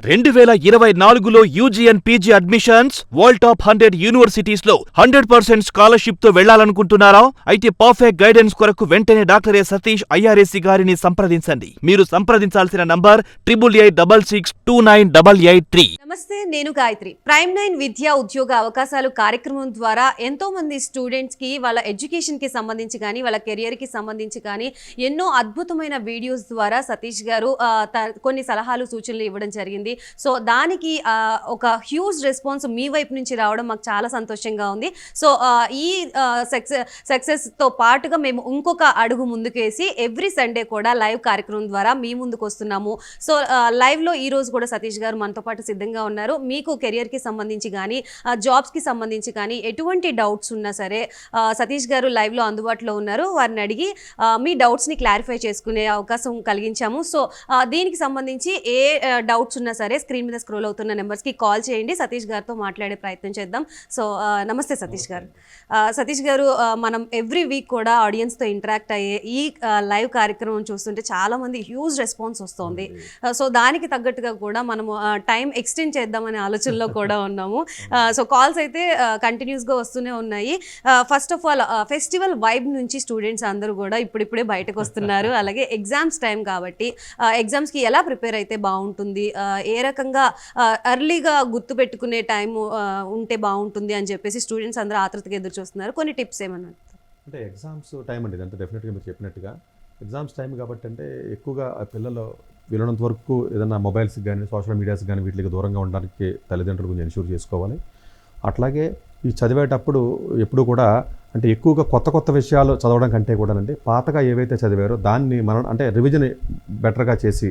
2024లో UG and PG admissions world top 100 universities లో 100% scholarship తో వెళ్లాలనుకుంటున్నారా? అయితే పర్ఫెక్ట్ గైడెన్స్ కొరకు వెంటనే డాక్టర్ సతీష్ ఐఆర్ఎస్సి గారిని సంప్రదించండి. మీరు సంప్రదించాల్సిన నంబర్ 8886629883. నమస్తే, నేను గాయత్రి. ప్రైమ్ 9 విద్యా ఉద్యోగ అవకాశాలు కార్యక్రమం ద్వారా ఎంతో మంది స్టూడెంట్స్ కి వాళ్ళ ఎడ్యుకేషన్ కి సంబంధించి కానీ వాళ్ళ కెరియర్ కి సంబంధించి కానీ ఎన్నో అద్భుతమైన వీడియోస్ ద్వారా సతీష్ గారు కొన్ని సలహాలు సూచనలు ఇవ్వడం జరిగింది. సో దానికి ఒక హ్యూజ్ రెస్పాన్స్ మీ వైపు నుంచి రావడం మాకు చాలా సంతోషంగా ఉంది. సో ఈ సక్సెస్ తో పాటుగా మేము ఇంకొక అడుగు ముందుకేసి ఎవ్రీ సండే కూడా లైవ్ కార్యక్రమం ద్వారా మీ ముందుకు వస్తున్నాము. సో లైవ్ లో ఈ రోజు కూడా సతీష్ గారు మనతో పాటు సిద్ధంగా ఉన్నారు. మీకు కెరియర్ కి సంబంధించి కానీ జాబ్స్ కి సంబంధించి కానీ ఎటువంటి డౌట్స్ ఉన్నా సరే సతీష్ గారు లైవ్ లో అందుబాటులో ఉన్నారు. వారిని అడిగి మీ డౌట్స్ ని క్లారిఫై చేసుకునే అవకాశం కలిగించాము. సో దీనికి సంబంధించి ఏ డౌట్స్ ఉన్నా సరే స్క్రీన్ మీద స్క్రోల్ అవుతున్న నెంబర్స్కి కాల్ చేయండి. సతీష్ గారితో మాట్లాడే ప్రయత్నం చేద్దాం. సో నమస్తే సతీష్ గారు. సతీష్ గారు, మనం ఎవ్రీ వీక్ కూడా ఆడియన్స్తో ఇంటరాక్ట్ అయ్యే ఈ లైవ్ కార్యక్రమం చూస్తుంటే చాలామంది హ్యూజ్ రెస్పాన్స్ వస్తుంది. సో దానికి తగ్గట్టుగా కూడా మనము టైం ఎక్స్టెండ్ చేద్దామనే ఆలోచనలో కూడా ఉన్నాము. సో కాల్స్ అయితే కంటిన్యూస్గా వస్తూనే ఉన్నాయి. First of all, festival vibe నుంచి స్టూడెంట్స్ అందరూ కూడా ఇప్పుడిప్పుడే బయటకు వస్తున్నారు. అలాగే ఎగ్జామ్స్ టైం కాబట్టి ఎగ్జామ్స్కి ఎలా ప్రిపేర్ అయితే బాగుంటుంది, ఏ రకంగా ఎర్లీగా గుర్తు పెట్టుకునే టైం ఉంటే బాగుంటుంది అని చెప్పేసి స్టూడెంట్స్ అందరూ ఆతృతగా ఎదురు చూస్తున్నారు. కొన్ని టిప్స్ ఏమన్నా? అంటే ఎగ్జామ్స్ టైం అండి, అంటే డెఫినెట్గా మీరు చెప్పినట్టుగా ఎగ్జామ్స్ టైం కాబట్టి అంటే ఎక్కువగా పిల్లలు వీలైనంత వరకు ఏదైనా మొబైల్స్కి కానీ సోషల్ మీడియాస్ కానీ వీటికి దూరంగా ఉండడానికి తల్లిదండ్రులు కొంచెం ఎన్ష్యూర్ చేసుకోవాలి. అట్లాగే ఈ చదివేటప్పుడు ఎప్పుడు కూడా అంటే ఎక్కువగా కొత్త విషయాలు చదవడం కంటే కూడా అంటే పాతగా ఏవైతే చదివారో దాన్ని మనం అంటే రివిజన్ బెటర్గా చేసి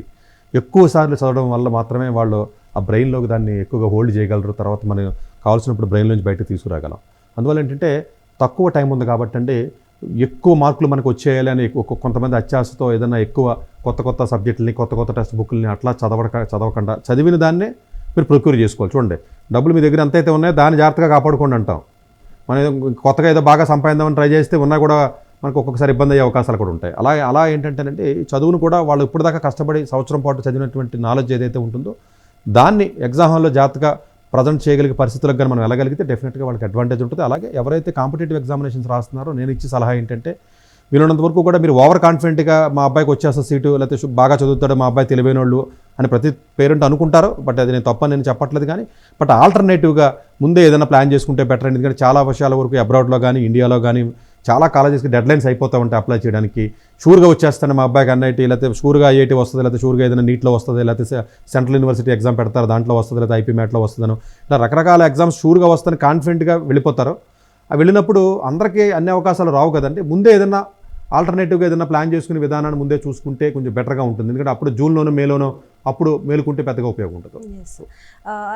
ఎక్కువ సార్లు చదవడం వల్ల మాత్రమే వాళ్ళు ఆ బ్రెయిన్లోకి దాన్ని ఎక్కువగా హోల్డ్ చేయగలరు. తర్వాత మనం కావాల్సినప్పుడు బ్రెయిన్ నుంచి బయటకు తీసుకురాగలం. అందువల్ల ఏంటంటే తక్కువ టైం ఉంది కాబట్టి అంటే ఎక్కువ మార్కులు మనకు వచ్చేయాలి అని కొంతమంది అత్యాశతో ఏదైనా ఎక్కువ కొత్త సబ్జెక్టులని కొత్త టెక్స్ట్ బుక్లని అట్లా చదవకుండా చదివిన దాన్నే మీరు ప్రొక్యూర్ చేసుకోవాలి. చూడండి, డబ్బులు మీ దగ్గర ఎంతైతే ఉన్నాయో దాన్ని జాగ్రత్తగా కాపాడుకోండి అంటాం. మనం కొత్తగా ఏదో బాగా సంపాదిద్దామని ట్రై చేస్తే ఉన్నా కూడా మనకు ఒక్కొక్కసారి ఇబ్బంది అయ్యే అవకాశాలు కూడా ఉంటాయి. అలా ఏంటంటేనంటే చదువును కూడా వాళ్ళు ఇప్పుడు దాకా కష్టపడి సంవత్సరం పాటు చదివినటువంటి నాలెడ్జ్ ఏదైతే ఉంటుందో దాన్ని ఎగ్జామ్ హాల్లో జాగ్రత్తగా ప్రజెంట్ చేయగలిగే పరిస్థితులకు కానీ మనం వెళ్ళగలిగితే డెఫినెట్గా వాళ్ళకి అడ్వాంటేజ్ ఉంటుంది. అలాగే ఎవరైతే కాంపిటేటివ్ ఎగ్జామినేషన్స్ రాస్తున్నారో నేను ఇచ్చే సలహా ఏంటంటే వీళ్ళంత వరకు కూడా మీరు ఓవర్ కాన్ఫిడెంట్గా మా అబ్బాయికి వచ్చేస్తా సీటు, లేకపోతే బాగా చదువుతాడు మా అబ్బాయి తెలివైన వాళ్ళు అని ప్రతి పేరెంట్ అనుకుంటారు. బట్ అది నేను తప్పని నేను చెప్పట్లేదు. కానీ బట్ ఆల్టర్నేటివ్గా ముందే ఏదైనా ప్లాన్ చేసుకుంటే బెటర్. ఎందుకంటే చాలా విషయాల వరకు అబ్రాడ్లో కానీ ఇండియాలో కానీ చాలా కాలేజెస్కి డెడ్లైన్స్ అయిపోతూ ఉంటాయి అప్లై చేయడానికి. షూర్గా వచ్చేస్తాను మా అబ్బాయికి ఎన్ఐటీ, లేకపోతే షూర్గా ఐఐటీ వస్తుంది, లేకపోతే షూర్గా ఏదైనా నీట్లో వస్తుంది, లేకపోతే సెంట్రల్ యూనివర్సిటీ ఎగ్జామ్ పెడతారు దాంట్లో వస్తుంది, లేకపోతే ఐపీ మ్యాట్లో వస్తుందను ఇలా రకరకాల ఎగ్జామ్స్ షూర్గా వస్తాను కాన్ఫిడెంట్గా వెళ్ళిపోతారు. వెళ్ళినప్పుడు అందరికీ అన్ని అవకాశాలు రావు కదండి. ముందే ఏదైనా ఆల్టర్నేటివ్గా ఏదైనా ప్లాన్ చేసుకునే విధానాన్ని ముందే చూసుకుంటే కొంచెం బెటర్గా ఉంటుంది. ఎందుకంటే అప్పుడు జూన్లోనో మేలోనో అప్పుడు మేలుకుంటే పెద్దగా ఉపయోగం ఉంటుంది.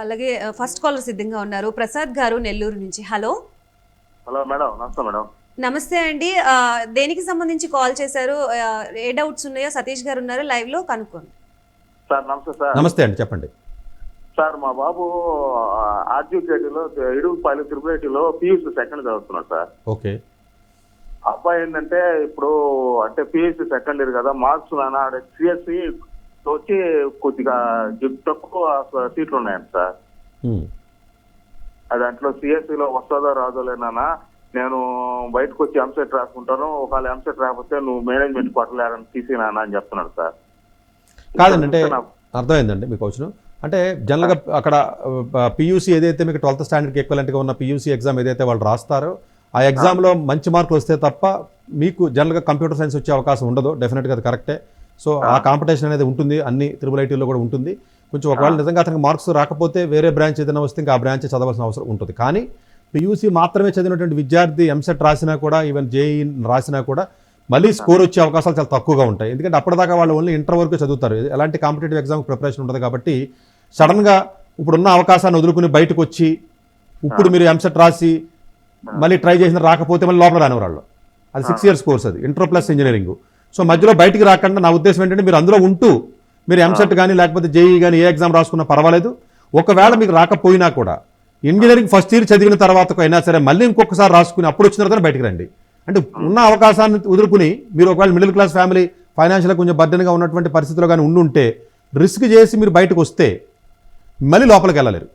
అలాగే ఫస్ట్ కాలర్ సిద్ధంగా ఉన్నారు, ప్రసాద్ గారు నెల్లూరు నుంచి. Hello madam. నమస్తే మేడం. నమస్తే అండి. దేనికి సంబంధించి కాల్ చేశారు? ఏ డౌట్స్ ఉన్నాయో సతీష్ గారు ఉన్నారు లైవ్ లో, కనుక్కోండి. సార్ నమస్తే సార్. నమస్తే అండి, చెప్పండి సార్. మా బాబు ఆర్జీకేటీలో ఇడుగుపాలి త్రిపులేటీలో PUC సెకండ్ చదువుతున్నాడు సార్. ఓకే. అబ్బాయి ఏంటంటే ఇప్పుడు అంటే PUC సెకండ్ ఇయర్ కదా, మార్క్స్ CSE వచ్చి కొద్దిగా తక్కువ సీట్లు ఉన్నాయండి సార్. దాంట్లో CSEలో వస్తుందో రాదో లేనా, నేను బయటకు వచ్చి ఎంసెట్ రాసుకుంటాను, ఒకవేళ ఎంసెట్ రాకపోతే నువ్వు మేనేజ్మెంట్ కొట్టలేరని తీసినా అని చెప్తున్నాడు సార్. కాదండి, అంటే అర్థమైందండి మీకు వచ్చిన అంటే జనరల్గా అక్కడ PUC ఏదైతే మీకు 12th స్టాండర్డ్కి ఈక్వలెంట్గా ఉన్న PUC ఎగ్జామ్ ఏదైతే వాళ్ళు రాస్తారో ఆ ఎగ్జామ్లో మంచి మార్కులు వస్తే తప్ప మీకు జనరల్గా కంప్యూటర్ సైన్స్ వచ్చే అవకాశం ఉండదు. డెఫినెట్గా అది కరెక్టే. సో ఆ కాంపిటీషన్ అనేది ఉంటుంది, అన్ని త్రిబుల్ ఐటీలో కూడా ఉంటుంది. కొంచెం ఒకవేళ నిజంగా అతనికి మార్క్స్ రాకపోతే వేరే బ్రాంచ్ ఏదైనా వస్తే ఇంకా ఆ బ్రాంచ్ చదవాల్సిన అవసరం ఉంటుంది. కానీ PUC మాత్రమే చదివినటువంటి విద్యార్థి ఎంసెట్ రాసినా కూడా ఈవెన్ JEE రాసినా కూడా మళ్ళీ స్కోర్ వచ్చే అవకాశాలు చాలా తక్కువగా ఉంటాయి. ఎందుకంటే అప్పటిదాకా వాళ్ళు ఓన్లీ ఇంటర్ వరకు చదువుతారు, ఎలాంటి కాంపిటేటివ్ ఎగ్జామ్ ప్రిపరేషన్ ఉంటుంది. కాబట్టి సడన్గా ఇప్పుడున్న అవకాశాన్ని వదులుకుని బయటకు వచ్చి ఇప్పుడు మీరు ఎంసెట్ రాసి మళ్ళీ ట్రై చేసిన రాకపోతే మళ్ళీ లోపల రానివాళ్ళు. అది 6 years కోర్స్, అది ఇంటర్ ప్లస్ ఇంజనీరింగ్. సో మధ్యలో బయటికి రాకుండా నా ఉద్దేశం ఏంటంటే మీరు అందులో ఉంటూ మీరు ఎంసెట్ కానీ లేకపోతే JEE కానీ ఏ ఎగ్జామ్ రాసుకున్నా పర్వాలేదు. ఒకవేళ మీకు రాకపోయినా కూడా ఇంజనీరింగ్ ఫస్ట్ ఇయర్ చదివిన తర్వాత అయినా సరే మళ్ళీ ఇంకొకసారి రాసుకుని అప్పుడు వచ్చిన తర్వాత బయటకు రండి. అంటే ఉన్న అవకాశాన్ని వదులుకుని మీరు ఒకవేళ మిడిల్ క్లాస్ ఫ్యామిలీ ఫైనాన్షియల్గా కొంచెం బర్డెన్గా ఉన్నటువంటి పరిస్థితిలో కానీ ఉండుంటే రిస్క్ చేసి మీరు బయటకు వస్తే మళ్ళీ లోపలికి వెళ్ళలేరు.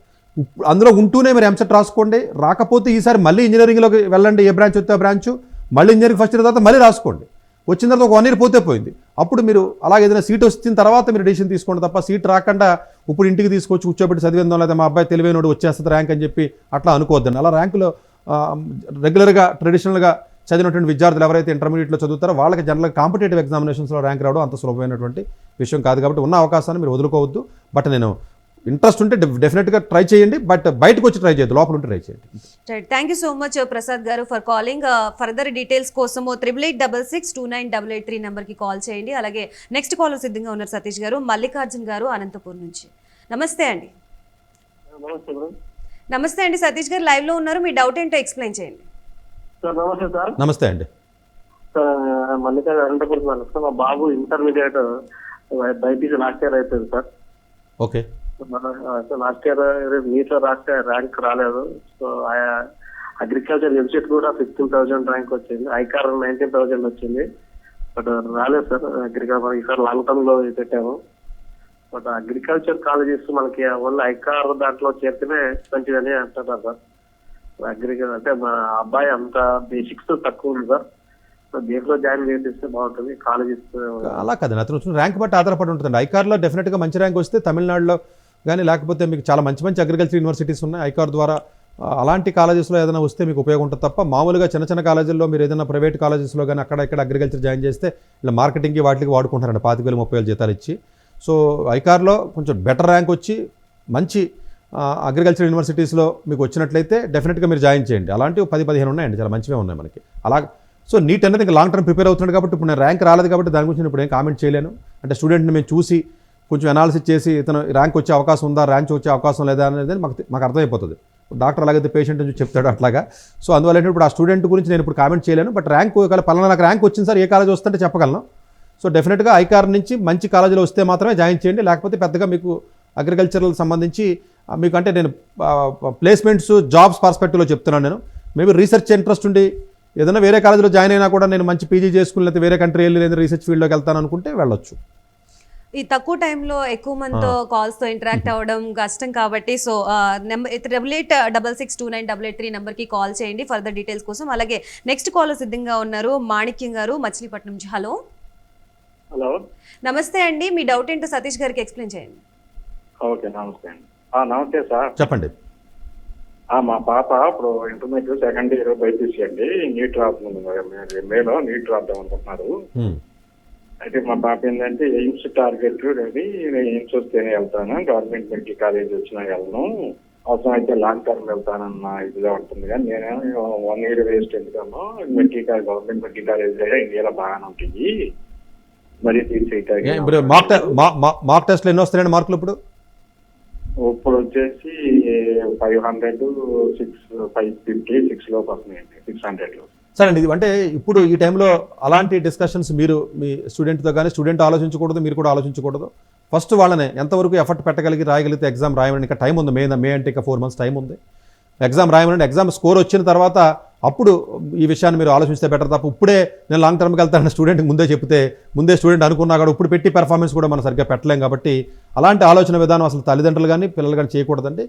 అందులో ఉంటూనే మీరు ఎంసెట్ రాసుకోండి, రాకపోతే ఈసారి మళ్ళీ ఇంజనీరింగ్లోకి వెళ్ళండి, ఏ బ్రాంచ్ వస్తే ఆ బ్రాంచ్, మళ్ళీ ఇంజనీరింగ్ ఫస్ట్ ఇయర్ తర్వాత మళ్ళీ రాసుకోండి. వచ్చిన తర్వాత ఒక 1 year పోతే పోయింది. అప్పుడు మీరు అలాగే ఏదైనా సీట్ వచ్చిన తర్వాత మీరు డెసిషన్ తీసుకోండి తప్ప సీట్ రాకుండా ఇప్పుడు ఇంటికి తీసుకొచ్చి కూర్చోబెట్టి చదివిందాం, లేదా మా అబ్బాయి తెలివైనోడు వచ్చేస్తుంది ర్యాంక్ అని చెప్పి అట్లా అనుకోవద్దండి. అలా ర్యాంకులో రెగ్యులర్గా ట్రెడిషనల్గా చదివినటువంటి విద్యార్థులు ఎవరైతే ఇంటర్మీడియట్లో చదువుతారో వాళ్ళకి జనరల్గా కాంపిటేటివ్ ఎగ్జామినేషన్స్లో ర్యాంక్ రావడం అంత సులభమైనటువంటి విషయం కాదు. కాబట్టి ఉన్న అవకాశాన్ని మీరు వదులుకోవద్దు. బట్ నేను ఇంట్రెస్ట్ ఉంటే డెఫినెట్గా ట్రై చేయండి, బట్ బయటకు వచ్చి ట్రై చేయొద్దు, లోపల ఉంటే ట్రై చేయండి. Right, thank you so much Prasad గారు ఫర్ కాలింగ్. ఫర్దర్ డీటెయిల్స్ కోసము 8866298883 నెంబర్కి కాల్ చేయండి. అలాగే నెక్స్ట్ కాలర్ సిద్ధంగా ఉన్నారు సతీష్ గారు, మల్లికార్జున్ గారు అనంతపూర్ నుంచి. నమస్తే అండి. నమస్తే అండి సతీష్ గారు, లైవ్లో ఉన్నారు, మీ డౌట్ ఏంటో ఎక్స్ప్లెయిన్ చేయండి. సార్ నమస్తే సార్. నమస్తే అండి. Sir Mallikarjuna Anantapuram sir. మా బాబు ఇంటర్మీడియట్ బైపీసీ లాస్ట్ ఇయర్ అయిపోయింది సార్. ఓకే. లాస్ట్ ఇయర్ నీట్లో రాస్తే ర్యాంక్ రాలేదు. సో అగ్రికల్చర్ ఎంసెట్ కూడా 15,000 ర్యాంక్ వచ్చింది, ఐకార్ 19,000 వచ్చింది, బట్ రాలేదు సార్. అగ్రికల్చర్ ఈసారి లాంగ్ టర్మ్ లో పెట్టాము. బట్ అగ్రికల్చర్ కాలేజెస్ మనకి ఓన్లీ ఐకార్ దాంట్లో చేరితేనే మంచిదని అంటున్నారు సార్. అగ్రికల్చర్ అంటే మా అబ్బాయి అంత బేసిక్స్ తక్కువ ఉంది సార్. సో దేంట్లో జాయిన్ చేపిస్తే బాగుంటుంది కాలేజెస్. అలా కదండి, అతను వచ్చిన ర్యాంక్ బట్టి ఆధారపడి ఉంటుందండి. ఐకార్లో డెఫినెట్గా మంచి ర్యాంక్ వస్తే తమిళనాడులో కానీ లేకపోతే మీకు చాలా మంచి మంచి అగ్రికల్చర్ యూనివర్సిటీస్ ఉన్నాయి, ఐకార్ ద్వారా అలాంటి కాలేజెస్లో ఏదైనా వస్తే మీకు ఉపయోగం ఉంటుంది తప్ప మామూలుగా చిన్న చిన్న కాలేజీల్లో మీరు ఏదైనా ప్రైవేట్ కాలేజెస్లో కానీ అక్కడ ఇక్కడ అగ్రికల్చర్ జాయిన్ చేస్తే ఇలా మార్కెటింగ్కి వాటికి వాడుకుంటారండి 25,000 30,000 జీతాలు ఇచ్చి. సో ఐకార్లో కొంచెం బెటర్ ర్యాంక్ వచ్చి మంచి అగ్రికల్చర్ యూనివర్సిటీస్లో మీకు వచ్చినట్లయితే డెఫినెట్గా మీరు జాయిన్ చేయండి. అలాంటివి 10-15 ఉన్నాయండి, చాలా మంచివే ఉన్నాయి మనకి. అలా సో నీట్ అనేది ఇంకా లాంగ్ టర్మ్ ప్రిపేర్ అవుతున్నాడు కాబట్టి ఇప్పుడు నేను ర్యాంక్ రాలేదు కాబట్టి దాని గురించి నేను ఇప్పుడు ఏం కామెంట్ చేయలేను. అంటే స్టూడెంట్ని మేము చూసి కొంచెం అనాలిసిస్ చేసి ఇతను ర్యాంక్ వచ్చే అవకాశం ఉందా, ర్యాంక్ వచ్చే అవకాశం లేదా అనేది మాకు అర్థమైపోతుంది. డాక్టర్ అలాగైతే పేషెంట్ నుంచి చెప్తాడు అట్లాగా. సో అందువల్ల ఇప్పుడు ఆ స్టూడెంట్ గురించి నేను ఇప్పుడు కామెంట్ చేయలేను. బట్ ర్యాంక్ ఒకవేళ పలానా నాకు ర్యాంక్ వచ్చింది సార్, ఏ కాలేజ్ వస్తుంటే చెప్పగలను. సో డెఫినెట్గా ఐకార్ నుంచి మంచి కాలేజీలో వస్తే మాత్రమే జాయిన్ చేయండి, లేకపోతే పెద్దగా మీకు అగ్రికల్చరల్ సంబంధించి మీకు అంటే నేను ప్లేస్మెంట్స్ జాబ్స్ పర్స్పెక్టివ్లో చెప్తున్నాను. నేను మేబీ రీసెర్చ్ ఇంట్రెస్ట్ ఉండి ఏదైనా వేరే కాలేజీలో జాయిన్ అయినా కూడా నేను మంచి పీజీ చేసుకుని లేకపోతే వేరే కంట్రీ వెళ్ళి లేదా రీసెర్చ్ ఫీల్డ్లోకి వెళ్తాను అనుకుంటే వెళ్ళొచ్చు. ఈ తక్కువ టైంలో ఎక్కువ మందితో కాల్స్తో ఇంటరాక్ట్ అవ్వడం కష్టం కాబట్టి సో నెంబర్ 8866298883 నెంబర్కి కాల్ చేయండి ఫర్దర్ డీటెయిల్స్ కోసం. అలాగే నెక్స్ట్ కాలర్ సిద్ధంగా ఉన్నారు, మాణిక్యం గారు మచిలీపట్నం నుంచి. హలో హలో నమస్తే అండి, మీ డౌట్ ఏంటో సతీష్ గారికి ఎక్స్ప్లెయిన్ చేయండి. ఓకే నమస్తే అండి. నమస్తే సార్. చెప్పండి. మా పాప ఇప్పుడు ఇంటర్మీడియట్ సెకండ్ ఇయర్ బైపీసీ అండి, నీట్ రాస్తుంది, మేలో నీట్ రాద్దాం అనుకుంటున్నారు. అయితే మా పాప ఏంటంటే ఎయిమ్స్ టార్గెట్ అది ఎయిమ్స్ వస్తేనే వెళ్తాను, గవర్నమెంట్ మెడికల్ కాలేజ్ వచ్చినా వెళ్ళను, అవసరం అయితే లాంగ్ టర్మ్ వెళ్తానన్న ఇదిగా ఉంటుంది. కానీ నేనేమో 1 year వేస్ట్ ఎందుకమ్మా, గవర్నమెంట్ మెడికల్ కాలేజ్ ఇండియాలో బాగానే ఉంటుంది మరి ఇప్పుడు మార్క్ టెస్ట్లో ఎన్ని వస్తాయండి మార్కులు? ఇప్పుడు వచ్చేసి 500, 550, 6 లోపు వస్తున్నాయండి, 600 లో. సరే అండి, అంటే ఇప్పుడు ఈ టైంలో అలాంటి డిస్కషన్స్ మీరు మీ స్టూడెంట్తో కానీ స్టూడెంట్ ఆలోచించకూడదు, మీరు కూడా ఆలోచించకూడదు. ఫస్ట్ వాళ్ళనే ఎంతవరకు ఎఫర్ట్ పెట్టగలిగి రాయగలిగితే ఎగ్జామ్ రాయమని ఇంకా టైం ఉంది. మే అంటే ఇంకా 4 months టైం ఉంది. ఎగ్జామ్ రాయమని ఎగ్జామ్ స్కోర్ వచ్చిన తర్వాత అప్పుడు ఈ విషయాన్ని మీరు ఆలోచిస్తే బెటర్ తప్ప ఇప్పుడే నేను లాంగ్ టర్మ్కి వెళ్తానని స్టూడెంట్కి ముందే చెప్తే ముందే స్టూడెంట్ అనుకున్నా కూడా ఇప్పుడు పెట్టి పెర్ఫార్మెన్స్ కూడా మనం సరిగ్గా పెట్టలేం. కాబట్టి అలాంటి ఆలోచన విధానం అసలు తల్లిదండ్రులు కానీ పిల్లలు కానీ చేయకూడదండి.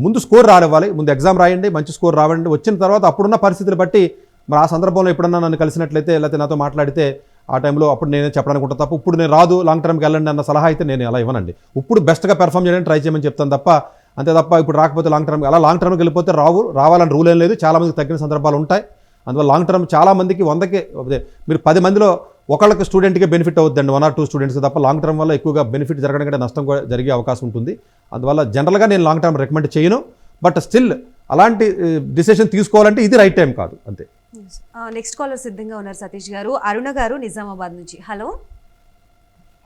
ముందు స్కోర్ రానివ్వాలి, ముందు ఎగ్జామ్ రాయండి, మంచి స్కోర్ రావండి. వచ్చిన తర్వాత అప్పుడున్న పరిస్థితులు బట్టి మరి ఆ సందర్భంలో ఎప్పుడన్నా నన్ను కలిసినట్లయితే లేకపోతే నాతో మాట్లాడితే ఆ టైంలో అప్పుడు నేనే చెప్పడానికి ఉంటుంది తప్ప ఇప్పుడు నేను రాదు లాంగ్ టర్మ్కి వెళ్ళండి అన్న సలహా అయితే నేను అలా ఇవ్వనండి. ఇప్పుడు బెస్ట్గా పెర్ఫామ్ చేయడానికి ట్రై చేయమని చెప్తాను తప్ప అంతే తప్ప ఇప్పుడు రాకపోతే లాంగ్ టర్మ్ అలా లాంగ్ టర్మ్కి వెళ్ళిపోతే రావాలని రూల్ ఏం లేదు. చాలామందికి తగ్గిన సందర్భాలు ఉంటాయి. అందువల్ల లాంగ్ టర్మ్ చాలామందికి 100కి మీరు 10 మందిలో ఒకళ్ళకి స్టూడెంట్కి బెనిఫిట్ అవుతుందండి, 1 or 2 స్టూడెంట్స్ తప్ప లాంగ్ టర్మ్ వల్ల ఎక్కువగా బెనిఫిట్ జరగడం కంటే నష్టం కూడా జరిగే అవకాశం ఉంటుంది. అందువల్ల జనరల్గా నేను లాంగ్ టర్మ్ రికమెండ్ చేయను. బట్ స్టిల్ అలాంటి డిసిషన్ తీసుకోవాలంటే ఇది రైట్ టైం కాదు అంతే. నెక్స్ట్ కాలర్ సిద్ధంగా ఉన్నారు సతీష్ గారు, అరుణ గారు నిజామాబాద్ నుంచి. Hello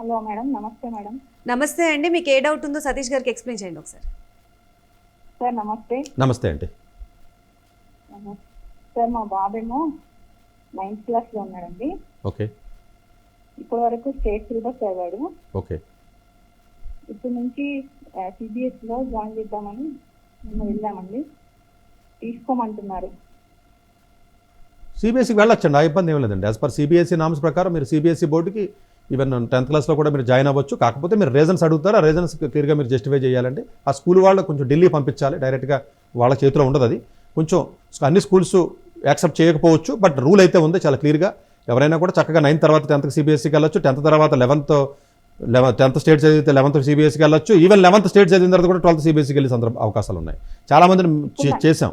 hello madam. నమస్తే మేడం. నమస్తే అండి, మీకు ఏ డౌట్ ఉందో సతీష్ గారికి ఎక్స్ప్లెయిన్ చేయండి ఒకసారి. సార్ నమస్తే. నమస్తే అండి. సార్ మా బాబేమో 9th క్లాస్లో ఉన్నాడండి. ఓకే. ఇప్పటి వరకు స్టేట్ సిలబస్ చదివాడు. ఓకే. ఇప్పటి నుంచి సిబిఎస్ఈలో జాయిన్ చేద్దామని మేము వెళ్ళామండి, తీసుకోమంటున్నారు. సిబిఎస్ఈకి వెళ్ళొచ్చండి, ఆ ఇబ్బంది ఏం లేదండి. యాజ్ పర్ సిబిఎస్ఈ నామ్స్ ప్రకారం మీరు సిబిఎస్ఈ బోర్డుకి ఈవెన్ 10th క్లాస్లో కూడా మీరు జాయిన్ అవ్వచ్చు. కాకపోతే మీరు రీజన్స్ అడుగుతారు, ఆ రీజన్స్ క్లియర్గా మీరు జస్టిఫై చేయాలంటే ఆ స్కూల్ వాళ్ళు కొంచెం ఢిల్లీ పంపించాలి, డైరెక్ట్గా వాళ్ళ చేతిలో ఉండదు అది. కొంచెం అన్ని స్కూల్స్ యాక్సెప్ట్ చేయకపోవచ్చు, బట్ రూల్ అయితే ఉంది చాలా క్లియర్గా. ఎవరైనా కూడా చక్కగా 9th తర్వాత 10th సిబిఎస్ఈకి వెళ్ళొచ్చు, 10th తర్వాత 10th స్టేట్ చదివితే 11th సిబిఎస్ఈకి వెళ్ళొచ్చు, ఈవెన్ 11th స్టేట్ చదివిన తర్వాత కూడా 12th సిబిఎస్ఈకి వెళ్ళే అవకాశాలు ఉన్నాయి. చాలా మందిని చేసాం.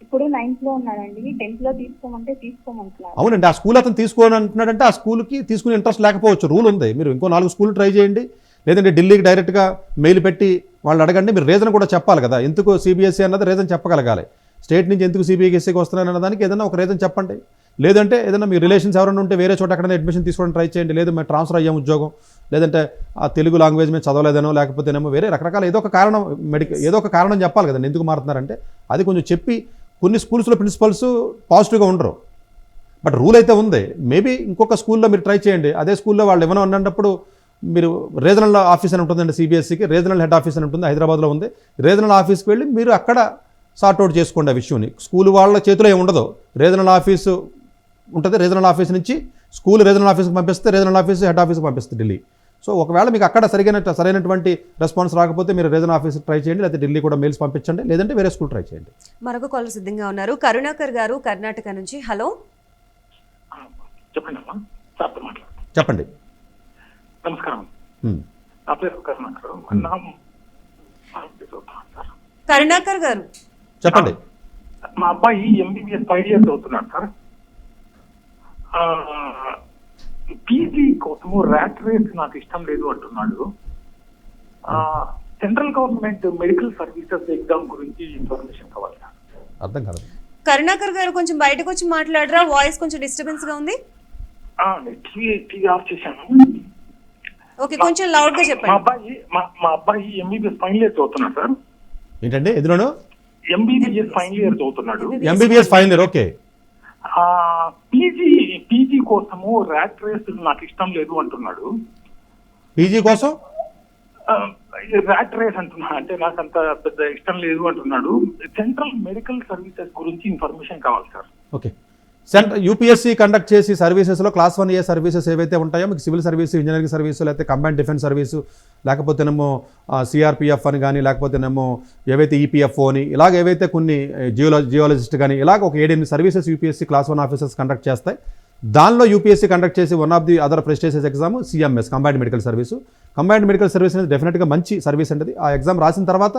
ఇప్పుడు 9th లో ఉన్నాడండి, 10th లో తీసుకోమంటే తీసుకోమంటున్నారు. అవునండి, ఆ స్కూల్ అతను తీసుకోని అంటున్నాడంటే ఆ స్కూల్కి తీసుకునే ఇంట్రెస్ట్ లేకపోవచ్చు, రూల్ ఉంది. మీరు ఇంకో 4 స్కూల్ ట్రై చేయండి, లేదంటే ఢిల్లీకి డైరెక్ట్గా మెయిల్ పెట్టి వాళ్ళు అడగండి. మీరు రీజన్ కూడా చెప్పాలి కదా, ఎందుకు సిబిఎస్ఈ అన్నది రీజన్ చెప్పగలగాలి. స్టేట్ నుంచి ఎందుకు సిబిఎస్ఈకి వస్తున్నాను అన్న దానికి ఏదైనా ఒక రీజన్ చెప్పండి. లేదంటే ఏదైనా మీ రిలేషన్స్ ఎవరైనా ఉంటే వేరే చోట ఎక్కడైనా అడ్మిషన్ తీసుకోవడం ట్రై చేయండి. లేదు మేము ట్రాన్స్ఫర్ అయ్యాం ఉద్యోగం, లేదంటే ఆ తెలుగు లాంగ్వేజ్ మేము చదవలేదనో, లేకపోతేనేమో వేరే రకరకాల ఏదో ఒక కారణం ఏదో ఒక కారణం చెప్పాలి కదండి ఎందుకు మారుతున్నారంటే. అది కొంచెం చెప్పి, కొన్ని స్కూల్స్లో ప్రిన్సిపల్స్ పాజిటివ్గా ఉండరు, బట్ రూల్ అయితే ఉంది. మేబీ ఇంకొక స్కూల్లో మీరు ట్రై చేయండి. అదే స్కూల్లో వాళ్ళు ఏమైనా ఉన్నప్పుడు మీరు రీజనల్ ఆఫీస్ అని ఉంటుందండి సిబిఎస్ఈకి, రీజనల్ హెడ్ ఆఫీస్ అని ఉంటుంది, హైదరాబాద్లో ఉంది. రీజనల్ ఆఫీస్కి వెళ్ళి మీరు అక్కడ సార్ట్అవుట్ చేసుకోండి ఆ విషయాన్ని. స్కూల్ వాళ్ళ చేతిలో ఏమి ఉండదు, రీజనల్ ఆఫీసు ఉంటుంది. రీజనల్ ఆఫీస్ నుంచి స్కూల్ రీజనల్ ఆఫీస్కి పంపిస్తే రీజనల్ ఆఫీస్ హెడ్ ఆఫీస్కి పంపిస్తుంది ఢిల్లీ. సో ఒకవేళ మీకు అక్కడ సరైనటువంటి రెస్పాన్స్ రాకపోతే మీరు రీజనల్ ఆఫీస్ ట్రై చేయండి, లేకపోతే ఢిల్లీ కూడా మెయిల్స్ పంపించండి, లేదంటే వేరే స్కూల్ ట్రై చేయండి. మరొక కాల్ సిద్ధంగా ఉన్నారు, కరుణాకర్ గారు కర్ణాటక నుంచి. హలో చెప్పండి అమ్మా, సార్తో మాట్లాడు. చెప్పండి. నమస్కారం, నా పేరు కరుణాకర్. కరుణాకర్ గారు చెప్పండి. మా అబ్బాయి ఎంబీబీఎస్ 5 years అవుతున్నాడు సార్. పీజీ కోసము ర్యాట్ రేస్ నాకు ఇష్టం లేదు అంటున్నాడు. Central government medical services exam గురించి ఇన్ఫర్మేషన్ కావాలి సార్. అర్థం కాదు. కరుణాకర్ గారు కొంచెం బయటకు వచ్చి మాట్లాడరా, వాయిస్ కొంచెం డిస్టర్బెన్స్ గా ఉంది. టీవీ ఆఫ్ చేశాను. ఓకే, కొంచెం లౌడ్ గా చెప్పండి. మా అబ్బాయి ఎంబీబీఎస్ 5 years అవుతున్నాడు సార్. ఏంటండి ఎందులోను? ఎంబీబీఎస్ 5 years అవుతున్నాడు. MBBS final year. Okay. PG కోసము ర్యాట్ రేస్ నాకు ఇష్టం లేదు అంటున్నాడు. పీజీ కోసం ర్యాట్ రేస్ అంటున్నా అంటే నాకు అంత పెద్ద ఇష్టం లేదు అంటున్నాడు. సెంట్రల్ మెడికల్ సర్వీసెస్ గురించి ఇన్ఫర్మేషన్ కావాలి సార్. ఓకే. యూపీఎస్సీ కండక్ట్ చేసి సర్వీసెస్లో క్లాస్ 1A సర్వీసెస్ ఏవైతే ఉంటాయో, మీకు సివిల్ సర్వీసు, ఇంజనీరింగ్ సర్వీసు, లేకపోతే కంబైన్డ్ డిఫెన్స్ సర్వీసు, లేకపోతేనేమో సిఆర్పిఎఫ్ అని కానీ, లేకపోతేనేమో ఏవైతే ఈపీఎఫ్ఓ అని, ఇలాగ ఏవైతే కొన్ని జియోలజిస్ట్ కానీ, ఇలాగ ఒక 7-8 services UPSC class 1 officers conduct చేస్తాయి. దానిలో యూపీఎస్సీ కండక్ట్ చేసి one of the other prestigious exam CMS, combined medical service. Combined medical service అనేది డెఫినెట్గా మంచి సర్వీస్ అండి. ఆ ఎగ్జామ్ రాసిన తర్వాత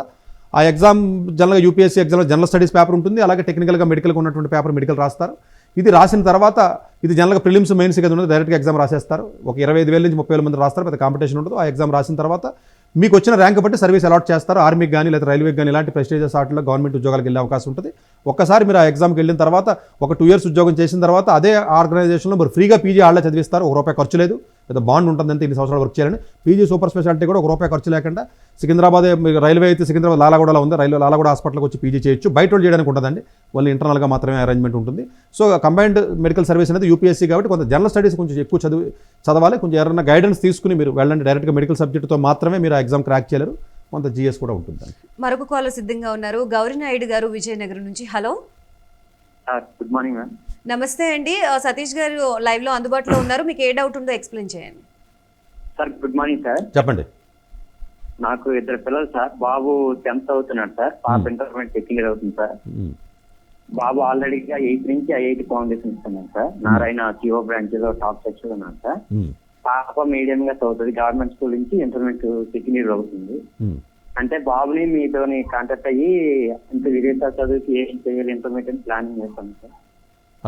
ఆ ఎగ్జామ్ జనరల్గా యూపీఎస్సీ ఎగ్జామ్లో జనరల్ స్టడీస్ పేపర్ ఉంటుంది, అలాగే టెక్నికల్గా మెడికల్గా ఉన్నటువంటి పేపర్ మెడికల్ రాస్తారు. ఇది రాసిన తర్వాత ఇది జనరల్గా ప్రిలిమ్స్ మెయిన్స్ కదా ఉండదు, డైరెక్ట్గా ఎగ్జామ్ రాసేస్తారు. ఒక 25,000 నుంచి 30,000 మంది రాస్తారు, పెద్ద కాంపిటీషన్ ఉండదు. ఆ ఎగ్జామ్ రాసిన తర్వాత మీకు వచ్చిన ర్యాంక్ బట్టి సర్వీస్ అలాట్ చేస్తారు. ఆర్మీకి కానీ లేదా రైల్వేకి కానీ ఇలాంటి ప్రెస్టీజియస్ వాటిలో గవర్నమెంట్ ఉద్యోగాలకు వెళ్ళే అవకాశం ఉంటుంది. ఒక్కసారి మీరు ఆ ఎగ్జామ్కి వెళ్ళిన తర్వాత ఒక 2 years ఉద్యోగం చేసిన తర్వాత అదే ఆర్గనైజేషన్లో మీరు ఫ్రీగా పీజీ ఆళ్ళే చదివిస్తారు. ₹1 ఖర్చు లేదు, లేదా బాండ్ ఉంటుందంటే ఇన్ని సంవత్సరాలు వర్క్ చేయాలని. పీజీ సూపర్ స్పెషాలిటీ కూడా ₹1 ఖర్చు లేకుండా సికింద్రాబాద్ రైల్వే అయితే సికింద్రాబాద్ లాలాగూడలో ఉంది, లాలాగూడ హాస్పిటల్కి వచ్చి పీజీ చేయొచ్చు. బయట వాళ్ళు చేయడానికి ఉంటుందండి, ఓన్లీ ఇంటర్నల్గా మాత్రమే అరేంజ్మెంట్ ఉంటుంది. సో కంబైన్డ్ మెడికల్ సర్వీస్ అనేది యూపీఎస్సీ కాబట్టి కొంత జనరల్ స్టడీస్ కొంచెం ఎక్కువ చదవాలి. కొంచెం ఎవరైనా గైడెన్స్ తీసుకుని మీరు వెళ్ళండి. డైరెక్ట్గా మెడికల్ సబ్జెక్టుతో మాత్రమే మీరు ఆ ఎగ్జామ్ క్రాక్ చేయలేరు, కొంత జిఎస్ కూడా ఉంటుంది. మరొక కాల్ సిద్ధంగా ఉన్నారు, గౌరీనాయుడు గారు విజయనగరం నుంచి. Hello, good morning ma'am. నమస్తే అండి. సతీష్ గారు లైవ్ లో అందుబాటులో ఉన్నారు, మీకు ఏ డౌట్ ఉందో ఎక్స్ప్లెయిన్ చేయండి. Sir good morning sir. చెప్పండి. నాకు 2 పిల్లలు సార్. బాబు 10th అవుతున్నాడు సార్, పాప ఇంటర్మీడియట్ సెకండ్ ఇయర్ అవుతుంది సార్. బాబు ఆల్రెడీగా 8th నుంచి ఐఐటి ఫౌండేషన్ ఇస్తున్నాను సార్. నారాయణ సిఓ బ్రాంచ్ లో టాప్ సెక్షన్ ఉన్నాను సార్. పాప మీడియం గా చదువుతుంది, గవర్నమెంట్ స్కూల్ నుంచి ఇంటర్మీడియట్ సెకండ్ ఇయర్ అవుతుంది. అంటే బాబుని మీతో కాంటాక్ట్ అయ్యి ఇంత విదేశాలు చదువుకి ఏం చేయాలి ఇంటర్మీడియట్ ప్లానింగ్ చేస్తాను సార్.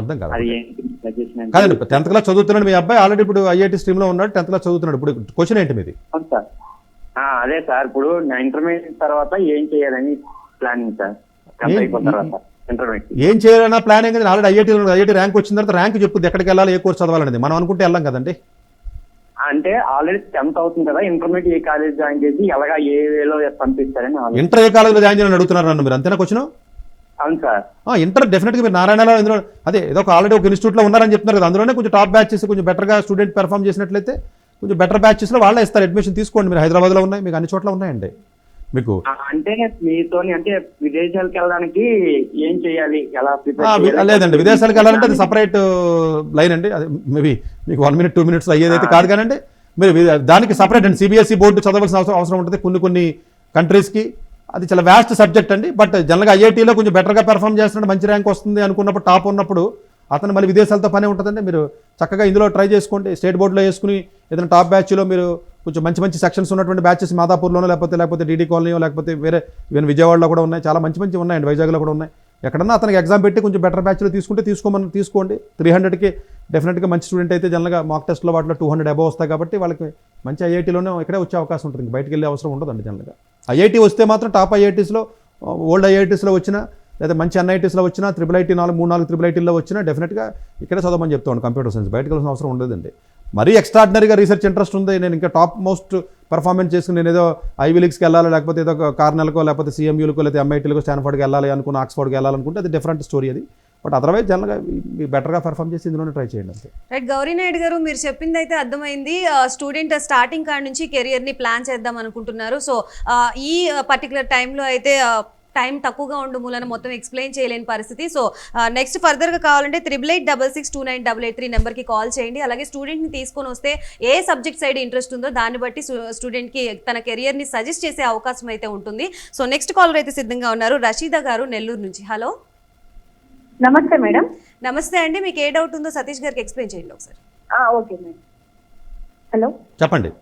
అర్థం కాదు. అది ఏంటి సజెషన్? కాదండి, 10th క్లాస్ చదువుతున్నాడు మీ అబ్బాయి, ఆల్రెడీ ఇప్పుడు ఐఐటి స్ట్రీమ్లో ఉన్నాడు, 10th క్లాస్ చదువుతున్నాడు. ఇప్పుడు క్వశ్చన్ ఏంటి మీది? అవును సార్, అదే సార్. ఇప్పుడు ఇంటర్మీడియట్ తర్వాత ఏం చేయాలని ప్లానింగ్ సార్. 10th అయిపోయిన తర్వాత ఇంటర్మీడియట్ ఏం చేయాలన్నా ప్లానింగ్. ఆల్రెడీ ఐఐటి ర్యాంక్ వచ్చిన తర్వాత ర్యాంక్ చెప్పుద్ది ఎక్కడికి వెళ్ళాలి, ఏ కోర్స్ చదవాలనేది. మనం అనుకుంటే వెళ్ళాం కదండి. అంటే ఆల్రెడీ 10th అవుతుంది కదా, ఇంటర్మీడియట్ ఏ కాలేజ్ జాయిన్ చేసి ఎలాగా ఏ వేలో పంపిస్తారని. ఇంటర్ ఏ కాలేజ్లో జాయిన్ చేయాలని అడుగుతున్నారు నన్ను మీరు, అంతేనా క్వశ్చన్? అవును సార్. ఇంటర్ డెఫినెట్గా మీరు నారాయణలో ఇందులో అదే ఏదో ఒక ఆల్రెడీ ఒక ఇన్స్టిట్యూట్లో ఉన్నారని చెప్తున్నారు కదా, అందులోనే కొంచెం టాప్ బ్యాచెస్ కొంచెం బెటర్గా స్టూడెంట్ పెర్ఫామ్ చేసినట్లయితే కొంచెం బెటర్ బ్యాచెస్లో వాళ్ళే ఇస్తారు. అడ్మిషన్ తీసుకోండి. మీరు హైదరాబాద్లో ఉన్నాయి, మీకు అన్ని చోట్ల ఉన్నాయండి. మీకు అంటే మీతోని అంటే విదేశాలకు వెళ్ళడానికి ఏం చేయాలి, ఎలా prepare చేయాలి? లేదండి, విదేశాలకు వెళ్ళాలంటే అది సపరేట్ లైన్ అండి. అది మేబీ మీకు 1 minute 2 minutes అయ్యేదైతే కాదు కానండి. మీరు దానికి సపరేట్ అండి, సిబిఎస్ఈ బోర్డు చదవాల్సిన అవసరం ఉంటుంది కొన్ని కంట్రీస్కి. అది చాలా వ్యాస్ట్ సబ్జెక్ట్ అండి. బట్ జనరల్గా ఐఐటీలో కొంచెం బెటర్గా పెర్ఫామ్ చేస్తున్నట్టు మంచి ర్యాంక్ వస్తుంది అనుకున్నప్పుడు, టాప్ ఉన్నప్పుడు అతను మళ్ళీ విదేశాలతో పనే ఉంటుందండి. మీరు చక్కగా ఇందులో ట్రై చేసుకోండి. స్టేట్ బోర్డులో వేసుకుని ఏదైనా టాప్ బ్యాచ్లో మీరు కొంచెం మంచి సెక్షన్స్ ఉన్నటువంటి బ్యాచెస్ మాదాపూర్లోనో లేకపోతే డీడీ కాలనీయో లేకపోతే వేరే ఈవెన్ విజయవాడలో కూడా ఉన్నాయి, చాలా మంచి ఉన్నాయండి, వైజాగ్లో కూడా ఉన్నాయి. ఎక్కడన్నా అతనికి ఎగ్జామ్ పెట్టి కొంచెం బెటర్ బ్యాచ్లో తీసుకోండి. 300కి డెఫినెట్గా మంచి స్టూడెంట్ అయితే జనరల్గా మాక్ టెస్ట్లో వాటిలో 200 అబవ్ వస్తాయి కాబట్టి వాళ్ళకి మంచి ఐఐటీలోనే ఇక్కడే వచ్చే అవకాశం ఉంటుంది. బయటికి వెళ్ళే అవసరం ఉండదండి. జనరల్గా ఐఐటీ వస్తే మాత్రం టాప్ ఐఐటీస్లో, ఓల్డ్ ఐఐటీస్లో వచ్చినా లేదా మంచి ఎన్ఐటీస్లో వచ్చినా, IIIT 3-4 IIITలో వచ్చినా డెఫినెట్గా ఇక్కడే చదవమని చెప్తాను కంప్యూటర్ సైన్స్. బయటకు వెళ్ళాల్సిన అవసరం ఉండదండి. మరీ ఎక్స్ట్రాడినరీగా రీసెర్చ్ ఇంట్రెస్ట్ ఉంది, నేను ఇంకా టాప్ మోస్ట్ పర్ఫార్మెన్స్ చేసుకుని నేను ఏదో ఐవీ లీగ్స్కి వెళ్ళాలి, లేకపోతే ఏదో కార్నెల్కో లేకపోతే సిఎంయూలకో లేకపోతే ఎంఐటీలకో స్టాన్ఫర్డ్కి వెళ్ళాలి అనుకున్న, ఆక్స్ఫర్డ్కి వెళ్ళాలనుకుంటే అది డిఫరెంట్ స్టోరీ అది. బట్ అదర్వైజ్ జనరల్గా బెటర్గా పర్ఫామ్ చేసి ఇందులోనే ట్రై చేయండి అంతే. రైట్, గౌరీనాయుడు గారు మీరు చెప్పింది అయితే అర్థమైంది. స్టూడెంట్ స్టార్టింగ్ కాడ నుంచి కెరియర్ని ప్లాన్ చేద్దాం అనుకుంటున్నారు. సో ఈ పర్టికులర్ టైంలో అయితే టైం తక్కువగా ఉండు మూలన మొత్తం ఎక్స్ప్లెయిన్ చేయలేని పరిస్థితి. సో నెక్స్ట్ ఫర్దర్గా కావాలంటే 8886629883 నెంబర్కి కాల్ చేయండి. అలాగే స్టూడెంట్ని తీసుకొని వస్తే ఏ సబ్జెక్ట్ సైడ్ ఇంట్రెస్ట్ ఉందో దాన్ని బట్టి స్టూడెంట్కి తన కెరియర్ని సజెస్ట్ చేసే అవకాశం అయితే ఉంటుంది. సో నెక్స్ట్ కాలర్ అయితే సిద్ధంగా ఉన్నారు, రషీదా గారు నెల్లూరు నుంచి. హలో, నమస్తే మేడం. నమస్తే అండి, మీకు ఏ డౌట్ ఉందో సతీష్ గారికి ఎక్స్ప్లెయిన్ చేయండి ఒకసారి. Okay madam. హలో చెప్పండి